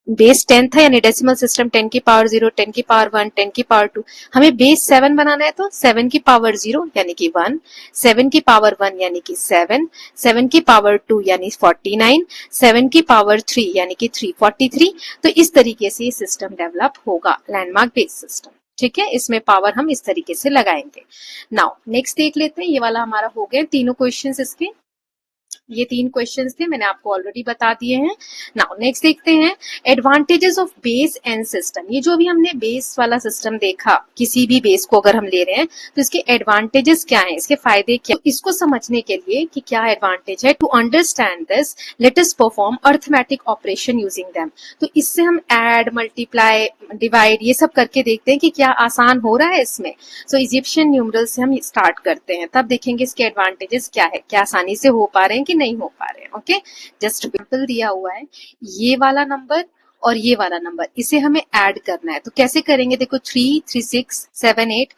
बेस 10 था यानी डेसिमल सिस्टम 10 की पावर 0, 10 की पावर 1, 10 की पावर 2। हमें बेस 7 बनाना है, तो 7 की पावर 0 यानी कि 1, 7 की पावर 1 यानी कि 7, 7 की पावर 2 यानी 49, 7 की पावर 3 यानी कि 343। तो इस तरीके से ये सिस्टम डेवलप होगा लैंडमार्क बेस सिस्टम। ठीक है, इसमें पावर हम इस तरीके से लगाएंगे। नाउ नेक्स्ट देख लेते हैं, ये वाला हमारा हो गया तीनों क्वेश्चंस इसके, ये 3 क्वेश्चंस थे, मैंने आपको ऑलरेडी बता दिए हैं। नाउ नेक्स्ट देखते हैं advantages of base and system. ये जो भी हमने बेस वाला सिस्टम देखा, किसी भी बेस को अगर हम ले रहे हैं तो इसके एडवांटेजेस क्या हैं, इसके फायदे क्या, तो इसको समझने के लिए कि क्या एडवांटेज है, to understand this let us perform arithmetic operation using them. तो इससे हम ऐड, मल्टीप्लाई, डिवाइड ये सब करके देखते हैं कि क्या आसान हो रहा है इसमें। सो इजिप्शियन न्यूमरल से हम स्टार्ट करते हैं, तब देखेंगे इसके एडवांटेजेस क्या है, क्या आसानी से हो पा रहे हैं कि नहीं हो पा रहे हैं। ओके, जस्ट एग्जांपल दिया हुआ है, ये वाला नंबर और ये वाला नंबर, इसे हमें ऐड करना है। तो कैसे करेंगे, देखो 3, 3, 6, 7, 8,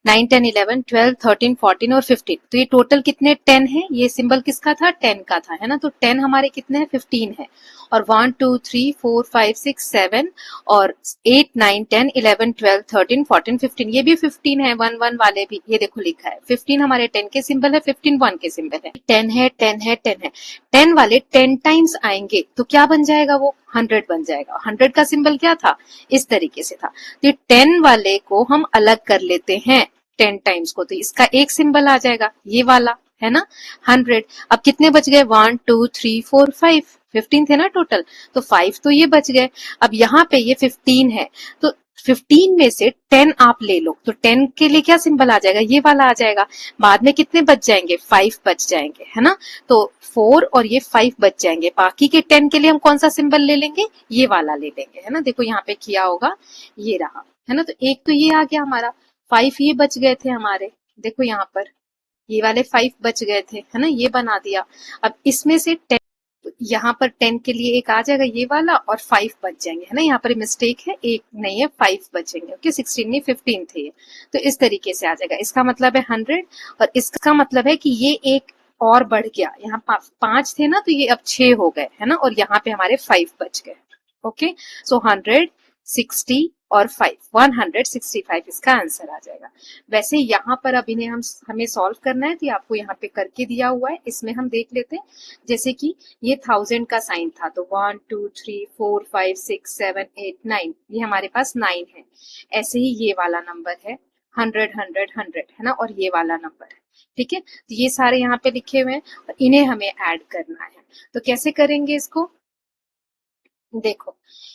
9, 10, 11, 12, 13, 14 और 15। तो ये टोटल कितने 10 है, ये सिंबल किसका था, 10 का था, है ना। तो 10 हमारे कितने हैं, 15 है। और 1, 2, 3, 4, 5, 6, 7 और 8, 9, 10, 11, 12, 13, 14, 15, ये भी 15 है, 1, 1 वाले भी, ये देखो लिखा है 15 हमारे 10 के सिंबल है, 15 1 के सिंबल है। 10 है, 10 है, 10 है, 10 वाले 10 टाइम्स आएंगे तो क्या बन जाएगा, वो 100 बन जाएगा। 100 का सिंबल क्या था, इस तरीके से था। तो 10 वाले को हम अलग कर लेते हैं 10 टाइम्स को, तो इसका एक सिंबल आ जाएगा, ये वाला, है ना, 100। अब कितने बच गए, 1, 2, 3, 4, 5, 15 थे ना टोटल, तो 5 तो ये बच गए। अब यहाँ पे ये 15 है, तो 15 में से 10 आप ले लो, तो 10 के लिए क्या सिंबल आ जाएगा, ये वाला आ जाएगा। बाद में कितने बच जाएंगे, 5 बच जाएंगे, है ना। तो 4 और ये 5 बच जाएंगे, बाकी के 10 के लिए हम कौन सा सिंबल ले लेंगे, ये वाला ले लेंगे, है ना। देखो यहाँ पे किया होगा, ये रहा, है ना। तो एक तो ये आ गया हमारा, 5 ये बच गए थे हमारे, देखो यहाँ पर ये वाले 5 बच गए थे, है ना, ये बना दिया। अब इसमें से 10, यहाँ पर 10 के लिए एक आ जाएगा ये वाला, और 5 बच जाएंगे, है ना। यहाँ पर मिस्टेक है, एक नहीं है, 5 बचेंगे। ओके, 16 नहीं 15 थे ये, तो इस तरीके से आ जाएगा। इसका मतलब है 100, और इसका मतलब है कि ये एक और बढ़ गया, यहाँ 5 थे ना, तो ये अब 6 हो गए, है ना, और यहाँ पे हमारे 5 बच गए। ओके, सो 100, 60 और 5, 165 इसका आंसर आ जाएगा। वैसे यहाँ पर अब इन्हें हमें सॉल्व करना है, तो आपको यहाँ पे करके दिया हुआ है, इसमें हम देख लेते हैं। जैसे कि ये 1000 का साइन था, तो 1, 2, 3, 4, 5, 6, 7, 8, 9, ये हमारे पास 9 है। ऐसे ही ये वाला नंबर है 100, 100, 100, है ना, और ये वाला नंबर है। ठीक है, तो ये सारे यहाँ पे लिखे हुए हैं और इन्हें हमें ऐड करना है। तो कैसे करेंगे इसको, देखो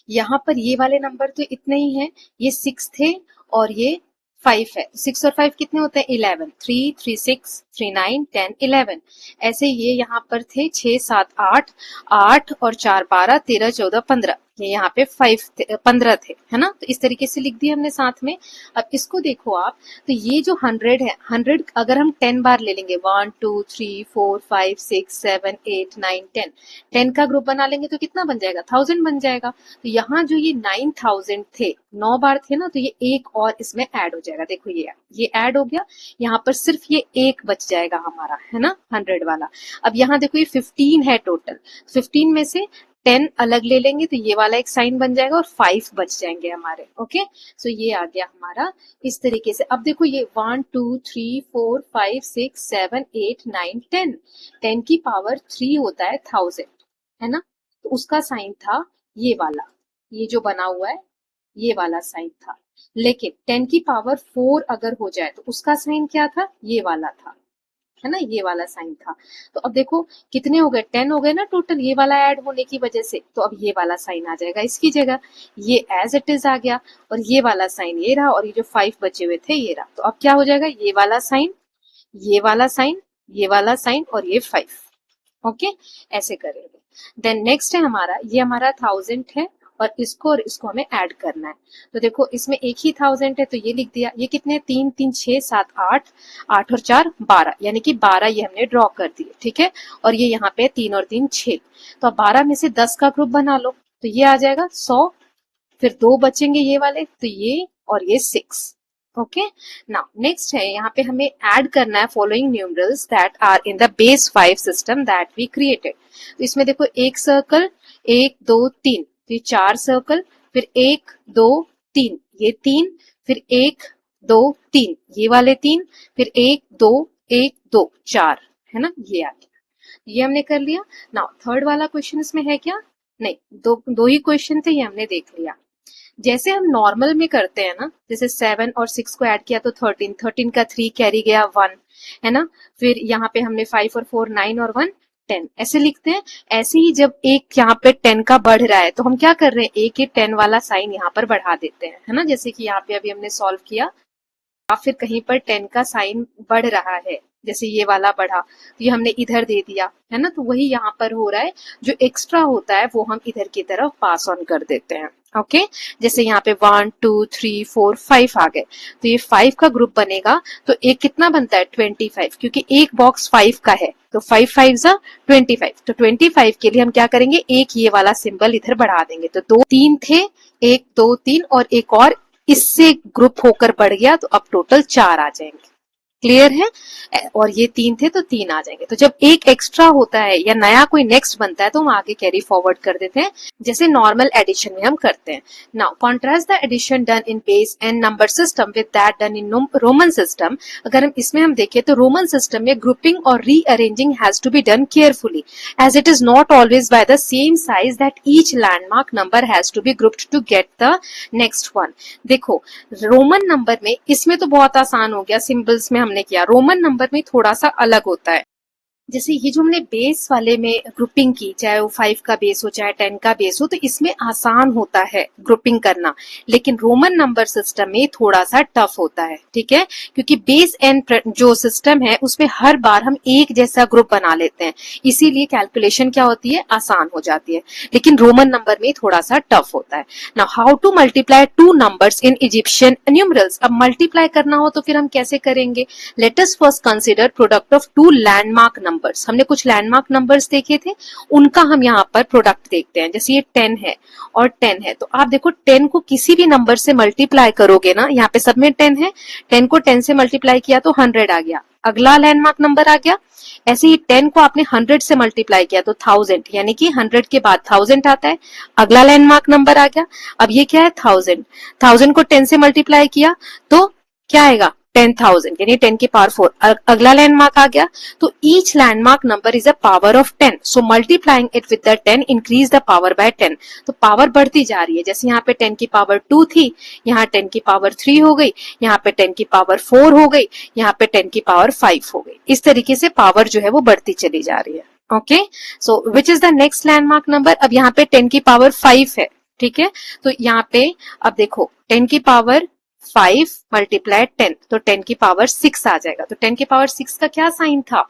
यहाँ पर ये वाले नंबर तो इतने ही हैं, ये 6 थे और ये 5 है। 6 और 5 कितने होते हैं, 11, 3, 3, 6, 3, 9, 10, 11। ऐसे ये यहाँ पर थे 6, 7, 8, 8 और 4, 12, 13, 14, 15, ये यहाँ पे 15 थे, है ना। तो इस तरीके से लिख दिया हमने साथ में। अब इसको देखो आप, तो ये जो 100 है, 100 अगर हम 10 बार ले लेंगे, 1, 2, 3, 4, 5, 6, 7, 8, 9, 10, 10 का ग्रुप बना लेंगे तो कितना बन जाएगा, 1000 बन जाएगा। तो यहाँ जो ये 9000 थे, 9 बार थे ना, तो ये एक और इसमें ऐड हो जाएगा। देखो ये ऐड हो गया, यहाँ पर सिर्फ ये एक बच जाएगा हमारा, है ना, 100 वाला। अब यहाँ देखो ये 15 है टोटल, 15 में से 10 अलग ले लेंगे तो ये वाला एक साइन बन जाएगा और 5 बच जाएंगे हमारे। ओके, सो ये आ गया हमारा इस तरीके से। अब देखो ये 1, 2, 3, 4, 5, 6, 7, 8, 9, 10, 10 की पावर 3 होता है 1000, है ना। तो उसका साइन था ये वाला, ये जो बना हुआ है ये वाला साइन था। लेकिन 10 की पावर 4 अगर हो जाए तो उसका साइन क्या था, ये वाला था, है ना, ये वाला साइन था। तो अब देखो कितने हो गए, 10 हो गए ना टोटल, ये वाला ऐड होने की वजह से। तो अब ये वाला साइन आ जाएगा इसकी जगह, ये एज इट इज आ गया, और ये वाला साइन ये रहा, और ये जो 5 बचे हुए थे ये रहा। तो अब क्या हो जाएगा, ये वाला साइन, ये वाला साइन, ये वाला साइन और ये 5। ओके, ऐसे करेंगे। देन नेक्स्ट है हमारा, ये हमारा 1000 है और इसको हमें ऐड करना है। तो देखो इसमें एक ही 1000 है, तो ये लिख दिया। ये कितने, 3, 3, 6, 7, 8, 8 और 4, 12, यानी कि 12 ये हमने ड्रॉ कर दिए। ठीक है, और ये यहाँ पे 3 और 3, 6। तो अब 12 में से 10 का ग्रुप बना लो, तो ये आ जाएगा 100, फिर 2 बचेंगे ये वाले, तो ये और ये 6। ओके, नाउ नेक्स्ट है, यहाँ पे हमें ऐड करना है following numerals that are in the base 5 system that we created. तो इसमें देखो एक सर्कल, 1, 2, 3, तो ये 4 सर्कल, फिर 1, 2, 3, ये 3, फिर 1, 2, 3, ये वाले 3, फिर 1, 2, 1, 2, 4, है ना, ये आ गया। ये हमने कर लिया। नाउ थर्ड वाला क्वेश्चन इसमें है क्या, नहीं, दो ही क्वेश्चन थे, ये हमने देख लिया। जैसे हम नॉर्मल में करते हैं ना, जैसे 7 और 6 को ऐड किया तो 13, 13 का 3 कैरी गया 1, है ना। फिर यहाँ पे हमने 5 और 4 9 और 1 10 ऐसे लिखते हैं। ऐसे ही जब एक यहाँ पे 10 का बढ़ रहा है तो हम क्या कर रहे हैं, एक 10 वाला साइन यहाँ पर बढ़ा देते हैं, है ना। जैसे कि यहाँ पे अभी हमने सॉल्व किया, या फिर कहीं पर 10 का साइन बढ़ रहा है, जैसे ये वाला बढ़ा तो ये हमने इधर दे दिया, है ना। तो वही यहाँ पर हो रहा है, जो एक्स्ट्रा होता है वो हम इधर की तरफ पास ऑन कर देते हैं। ओके, जैसे यहाँ पे 1 2 3 4 5 आ गए, तो ये 5 का ग्रुप बनेगा। तो एक कितना बनता है 25, क्योंकि एक बॉक्स 5 का है तो 5 5 जा 25। तो 25 के लिए हम क्या करेंगे, एक ये वाला सिंबल इधर बढ़ा देंगे। तो 2 3 थे, 1 2 3 और एक और इससे ग्रुप होकर बढ़ गया, तो अब टोटल 4 आ जाएंगे। क्लियर है। और ये 3 थे तो 3 आ जाएंगे। तो जब एक एक्स्ट्रा होता है या नया कोई नेक्स्ट बनता है तो हम आगे कैरी फॉरवर्ड कर देते हैं, जैसे नॉर्मल एडिशन में हम करते हैं। Now contrast the addition done in base and number system with that done in Roman system. अगर हम देखें तो रोमन सिस्टम में ग्रुपिंग और rearranging has to be done carefully, as it is not always by the same size that each landmark number has to be grouped to get the next one. देखो Roman number में, इसमें तो बहुत आसान हो गया, symbols में हमने किया। रोमन नंबर में थोड़ा सा अलग होता है। जैसे ये जो हमने बेस वाले में ग्रुपिंग की, चाहे वो 5 का बेस हो चाहे 10 का बेस हो, तो इसमें आसान होता है ग्रुपिंग करना। लेकिन रोमन नंबर सिस्टम में थोड़ा सा टफ होता है, ठीक है, क्योंकि बेस एंड जो सिस्टम है उसमें हर बार हम एक जैसा ग्रुप बना लेते हैं, इसीलिए कैलकुलेशन क्या होती है, आसान हो जाती है। लेकिन रोमन नंबर में थोड़ा सा टफ होता है। Now how to multiply two numbers in Egyptian numerals. अब मल्टीप्लाई करना हो तो फिर हम कैसे करेंगे। Let us first consider product of to landmark numbers. हमने कुछ लैंडमार्क नंबर्स देखे थे, उनका हम यहाँ पर प्रोडक्ट देखते हैं। जैसे ये 10 है और 10 है, तो आप देखो 10 को किसी भी नंबर से मल्टीप्लाई करोगे ना, यहाँ पे सब में 10 है, 10 को 10 से मल्टीप्लाई किया तो 100 आ गया, अगला लैंडमार्क नंबर आ गया। ऐसे ही 10 को आपने 100 से मल्टीप्लाई किया तो 1000, यानी कि 100 के बाद 1000 आता है, अगला लैंडमार्क नंबर आ गया। अब ये क्या है 1000, 1000 को 10 से मल्टीप्लाई किया तो क्या आएगा 10,000, यानी 10 की पावर 4, अगला लैंडमार्क आ गया। तो each landmark number is a power of 10, so multiplying it with the 10 increase the power bye 10। तो पावर बढ़ती जा रही है। जैसे यहाँ पे 10 की पावर 2 थी, यहाँ 10 की पावर 3 हो गई, यहाँ पे 10 की पावर 4 हो गई, यहाँ पे 10 की पावर 5 हो गई। इस तरीके से पावर जो है वो बढ़ती चली जा रही है। Okay, so which is the next landmark number. अब यहाँ पे 10 की पावर 5 है, ठीक है। तो यहाँ पे अब देखो 10 की पावर 5 मल्टीप्लाई 10, तो 10 की पावर 6 आ जाएगा। तो 10 की पावर 6 का क्या साइन था,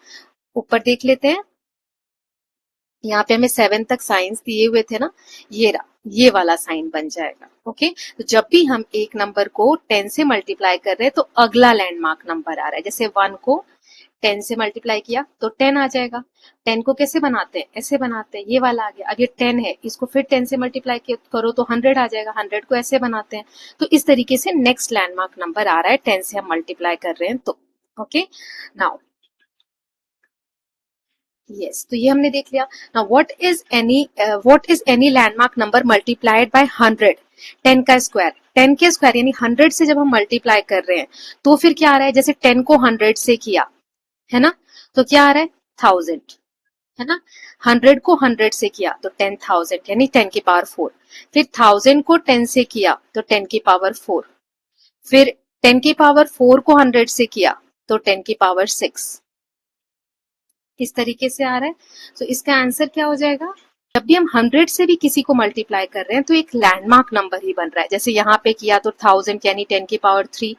ऊपर देख लेते हैं। यहाँ पे हमें 7 तक साइंस दिए हुए थे ना, ये वाला साइन बन जाएगा। ओके, तो जब भी हम एक नंबर को 10 से मल्टीप्लाई कर रहे हैं तो अगला लैंडमार्क नंबर आ रहा है। जैसे 1 को 10 से मल्टीप्लाई किया तो 10 आ जाएगा। 10 को कैसे बनाते हैं, ऐसे बनाते हैं, ये वाला आ गया। अब ये 10 है, इसको फिर 10 से मल्टीप्लाई करो तो 100 आ जाएगा, 100 को ऐसे बनाते हैं। तो इस तरीके से नेक्स्ट लैंडमार्क नंबर आ रहा है, 10 से हम मल्टीप्लाई कर रहे हैं तो। ओके, नाउ यस, तो ये हमने देख लिया। Now what is any landmark number multiplied by 100। 10 का स्क्वायर, 10 के स्क्वायर यानी 100 से जब हम मल्टीप्लाई कर रहे हैं तो फिर क्या आ रहा है, जैसे 10 को 100 से किया है ना, तो क्या आ रहा है 1000, है ना। 100 को 100 से किया तो 10,000, यानी 10 की पावर 4। फिर 1000 को 10 से किया तो 10 की पावर 4। फिर 10 की पावर 4 को 100 से किया तो 10 की पावर 6। इस तरीके से आ रहा है। तो इसका आंसर क्या हो जाएगा, जब भी हम 100 से भी किसी को मल्टीप्लाई कर रहे हैं तो एक लैंडमार्क नंबर ही बन रहा है। जैसे यहाँ पे किया तो 1000 यानी 10 की पावर 3,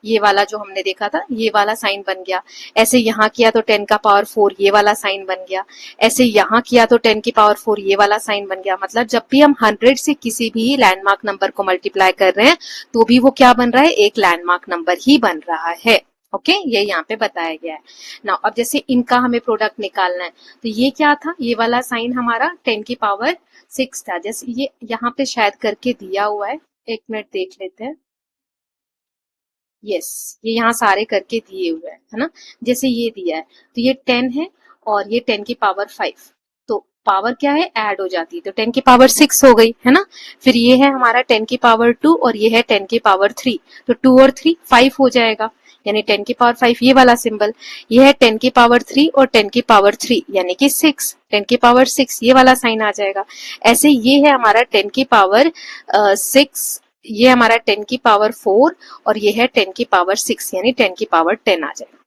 ये वाला जो हमने देखा था ये वाला साइन बन गया। ऐसे यहाँ किया तो 10 का पावर 4, ये वाला साइन बन गया। ऐसे यहाँ किया तो 10 की पावर 4, ये वाला साइन बन गया। मतलब जब भी हम 100 से किसी भी लैंडमार्क नंबर को मल्टीप्लाई कर रहे हैं तो भी वो क्या बन रहा है, एक लैंडमार्क नंबर ही बन रहा है। ओके, ये यहाँ पे बताया गया है। नाउ अब जैसे इनका हमें प्रोडक्ट निकालना है तो ये क्या था, ये वाला साइन हमारा 10 की पावर 6 था। जैसे ये यहाँ पे शायद करके दिया हुआ है, एक मिनट देख लेते हैं। यस, ये यहाँ सारे करके दिए हुए हैं, है ना। जैसे ये दिया है तो ये 10 है और ये 10 की पावर 5, तो पावर क्या है, ऐड हो जाती है, तो 10 की पावर 6 हो गई, है ना। फिर ये है हमारा 10 की पावर 2 और ये है 10 की पावर 3, तो 2 और 3 5 हो जाएगा, यानी 10 की पावर 5 ये वाला सिंबल। ये है 10 की पावर 3 और 10 की पावर 3 यानी कि 6, 10 की पावर 6 ये वाला साइन आ जाएगा। ऐसे ये है हमारा 10 की पावर 6 ये हमारा 10 की पावर 4 और ये है 10 की पावर 6 यानी 10 की पावर 10 आ जाएगा।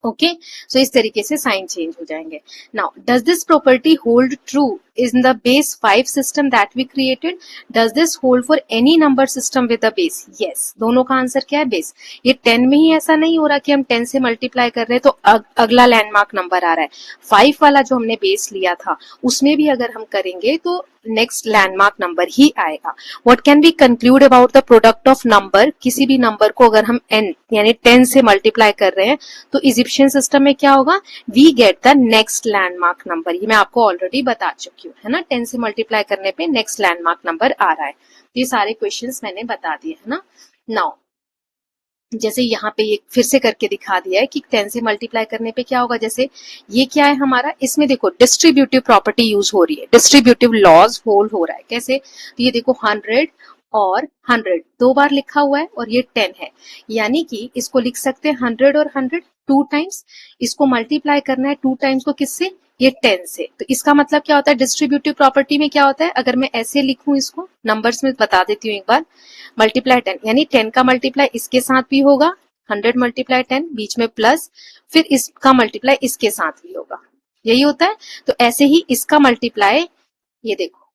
ओके, सो इस तरीके से साइन चेंज हो जाएंगे। Now does this property hold true in the base 5 system that we created? Does this hold for any number system with a base? Yes, दोनों का आंसर क्या है? बेस। ये 10 में ही ऐसा नहीं हो रहा कि हम 10 से मल्टीप्लाई कर रहे हैं तो अगला लैंडमार्क नंबर आ रहा है। 5 वाला जो हमने बेस लिया था उसमें भी अगर हम करेंगे तो नेक्स्ट लैंडमार्क नंबर ही आएगा। What can be conclude about the product of number? किसी भी नंबर को अगर हम n यानी 10 से मल्टीप्लाई कर रहे हैं तो इजिप्शियन सिस्टम में क्या होगा? We get the next landmark number. ये मैं आपको ऑलरेडी बता चुकी हूँ, है ना। 10 से मल्टीप्लाई करने पे नेक्स्ट लैंडमार्क नंबर आ रहा है। तो ये सारे क्वेश्चंस मैंने बता दिए, है ना। नाउ जैसे यहाँ पे ये फिर से करके दिखा दिया है कि 10 से मल्टीप्लाई करने पे क्या होगा। जैसे ये क्या है हमारा, इसमें देखो डिस्ट्रीब्यूटिव प्रॉपर्टी यूज हो रही है, डिस्ट्रीब्यूटिव लॉज होल्ड हो रहा है। कैसे? तो ये देखो 100 और 100 दो बार लिखा हुआ है और ये 10 है, यानी कि इसको लिख सकते हैं 100 और 100 टू टाइम्स। इसको मल्टीप्लाई करना है 2 टाइम्स को किससे? ये 10 से। तो इसका मतलब क्या होता है? डिस्ट्रीब्यूटिव प्रॉपर्टी में क्या होता है, अगर मैं ऐसे लिखूं इसको नंबर्स में बता देती हूँ एक बार, मल्टीप्लाई 10 यानी 10 का मल्टीप्लाई इसके साथ भी होगा, 100 मल्टीप्लाई 10 बीच में प्लस, फिर इसका मल्टीप्लाई इसके साथ भी होगा, यही होता है। तो ऐसे ही इसका मल्टीप्लाई, ये देखो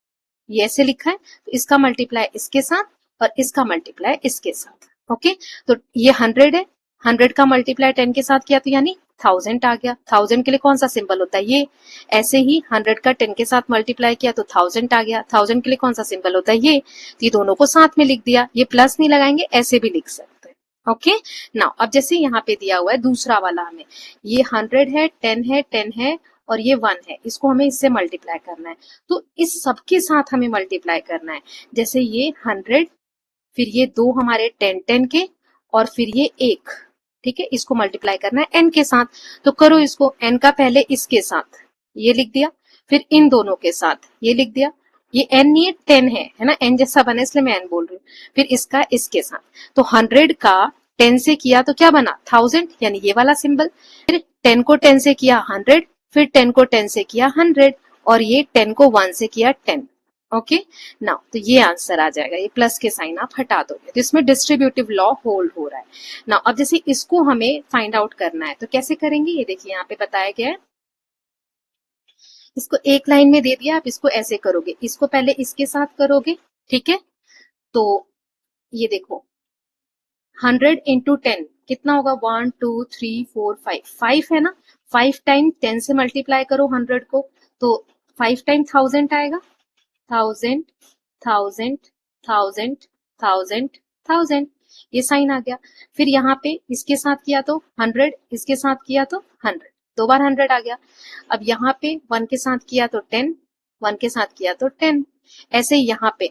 ये ऐसे लिखा है, तो इसका मल्टीप्लाई इसके साथ और इसका मल्टीप्लाई इसके साथ। ओके, तो ये 100 है, 100 का मल्टीप्लाई 10 के साथ किया तो यानी 1000 आ गया। 1000 के लिए कौन सा सिंबल होता है? ये। ऐसे ही 100 का 10 के साथ मल्टीप्लाई किया तो 1000 आ गया। 1000 के लिए कौन सा सिंबल होता है? ये। तो ये दोनों को साथ में लिख दिया, ये प्लस नहीं लगाएंगे, ऐसे भी लिख सकते हैं। ओके, नाउ अब जैसे यहाँ पे दिया हुआ है दूसरा वाला, हमें ये 100 है, 10 है और ये 1 है, इसको हमें इससे मल्टीप्लाई करना है। तो इस सबके साथ हमें मल्टीप्लाई करना है। जैसे ये 100, फिर ये दो हमारे 10 के और फिर ये 1, ठीक है, इसको मल्टीप्लाई करना है n के साथ। तो करो इसको, n का पहले इसके साथ ये लिख दिया, फिर इन दोनों के साथ ये लिख दिया। ये n नहीं है, 10 है ना, n जैसा बना इसलिए मैं n बोल रही हूँ। फिर इसका इसके साथ, तो 100 का 10 से किया तो क्या बना? 1000, यानी ये वाला सिंबल। फिर 10 को 10 से किया 100, फिर 10 को 10 से किया 100 और ये 10 को 1 से किया 10। ओके, नाउ तो ये आंसर आ जाएगा, ये प्लस के साइन आप हटा दोगे तो इसमें डिस्ट्रीब्यूटिव लॉ होल्ड हो रहा है। नाउ अब जैसे इसको हमें फाइंड आउट करना है तो कैसे करेंगे, ये देखिए यहाँ पे बताया गया है। इसको एक लाइन में दे दिया, आप इसको ऐसे करोगे, इसको पहले इसके साथ करोगे, ठीक है। तो ये देखो 100 इंटू 10 कितना होगा? 1 2 3 4 5, 5 है ना। 5 टाइम 10 से मल्टीप्लाई करो 100 को, तो 5 टाइम 1000 आएगा। 1000 1000 1000 1000 1000, ये साइन आ गया। फिर यहाँ पे इसके साथ किया तो 100, इसके साथ किया तो 100, दो बार 100 आ गया। अब यहाँ पे 1 के साथ किया तो 10, 1 के साथ किया तो 10। ऐसे ही यहाँ पे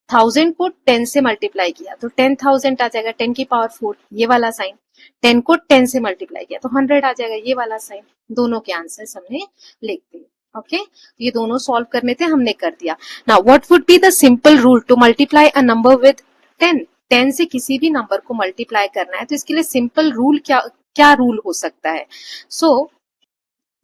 1000 को 10 से मल्टीप्लाई किया तो 10,000 आ जाएगा, 10 की पावर 4, ये वाला साइन। 10 को 10 से मल्टीप्लाई किया तो 100 आ जाएगा, ये वाला साइन। दोनों के आंसर हमने लिख दिए। ओके, ये दोनों सॉल्व करने थे, हमने कर दिया। Now what would be the simple rule to multiply a number with 10? 10 से किसी भी नंबर को मल्टीप्लाई करना है तो इसके लिए सिंपल रूल क्या क्या रूल हो सकता है? सो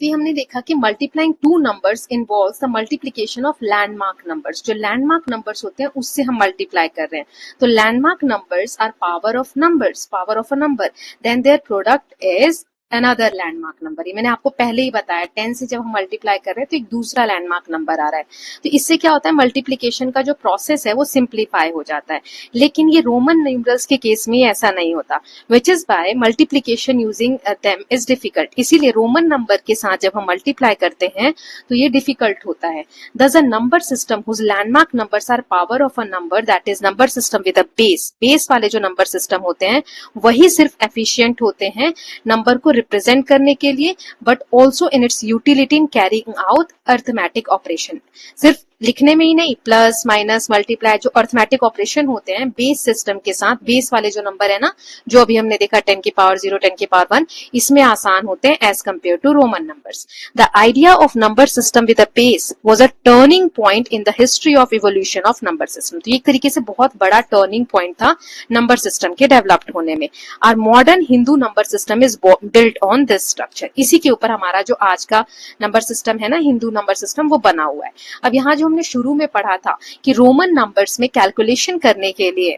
हमने देखा कि multiplying two numbers involves the multiplication of landmark numbers. जो लैंडमार्क नंबर्स होते हैं उससे हम मल्टीप्लाई कर रहे हैं। तो landmark numbers are power of numbers, power of a number, then their product is another landmark number. ये मैंने आपको पहले ही बताया, 10 से जब हम मल्टीप्लाई कर रहे हैं तो एक दूसरा लैंडमार्क नंबर आ रहा है। तो इससे क्या होता है, मल्टीप्लिकेशन का जो प्रोसेस है वो सिंप्लीफाई हो जाता है। लेकिन ये रोमन न्यूमरल्स के केस में ऐसा नहीं होता, which is by multiplication using them is difficult. इसीलिए रोमन नंबर के साथ जब हम मल्टीप्लाई करते हैं तो ये डिफिकल्ट होता है। Thus a number system whose landmark numbers are power of a number, that is number system with a base. Base वाले जो नंबर सिस्टम होते हैं वही सिर्फ एफिशिएंट होते हैं नंबर को रिप्रेजेंट करने के लिए, but also in its utility in carrying out arithmetic operation. सिर्फ लिखने में ही नहीं, प्लस माइनस मल्टीप्लाई जो अर्थमेटिक ऑपरेशन होते हैं बेस सिस्टम के साथ, बेस वाले जो नंबर है ना, जो अभी हमने देखा 10 की पावर 0, 10 की पावर 1, इसमें आसान होते हैं as compare to Roman numbers. The idea of number system with a base was a turning point in the history of evolution of number system. तो एक तरीके से बहुत बड़ा टर्निंग पॉइंट था नंबर सिस्टम के डेवलप्ड होने में। Our modern Hindu number system is built on this structure. इसी के ऊपर हमारा जो आज का नंबर सिस्टम है ना, हिंदू नंबर सिस्टम, वो बना हुआ है। अब यहाँ जो हमने शुरू में पढ़ा था कि रोमन नंबर्स में कैलकुलेशन करने के लिए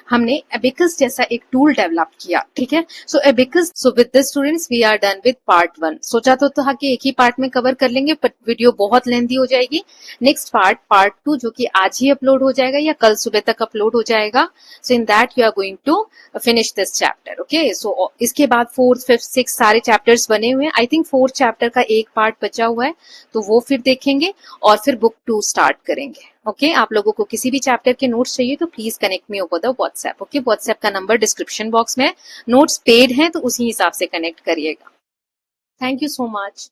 हमने एबेकस जैसा एक टूल डेवलप किया, ठीक है। So abacus, so with this students we are done with part 1। सोचा तो था कि एक ही पार्ट में कवर कर लेंगे, बट वीडियो बहुत लेंथी हो जाएगी। नेक्स्ट पार्ट 2 जो कि आज ही अपलोड हो जाएगा या कल सुबह तक अपलोड हो जाएगा। So in that you are going to finish this chapter, okay. So इसके बाद 4th 5th 6th सारे चैप्टर्स बने हुए हैं। आई थिंक 4th चैप्टर का एक पार्ट बचा हुआ है, तो वो फिर देखेंगे और फिर बुक 2 स्टार्ट करेंगे, ओके। आप लोगों को किसी भी चैप्टर के नोट्स चाहिए तो please connect me over the WhatsApp, okay. WhatsApp का नंबर डिस्क्रिप्शन बॉक्स में है, नोट्स पेड हैं तो उसी हिसाब से कनेक्ट करिएगा। Thank you so much.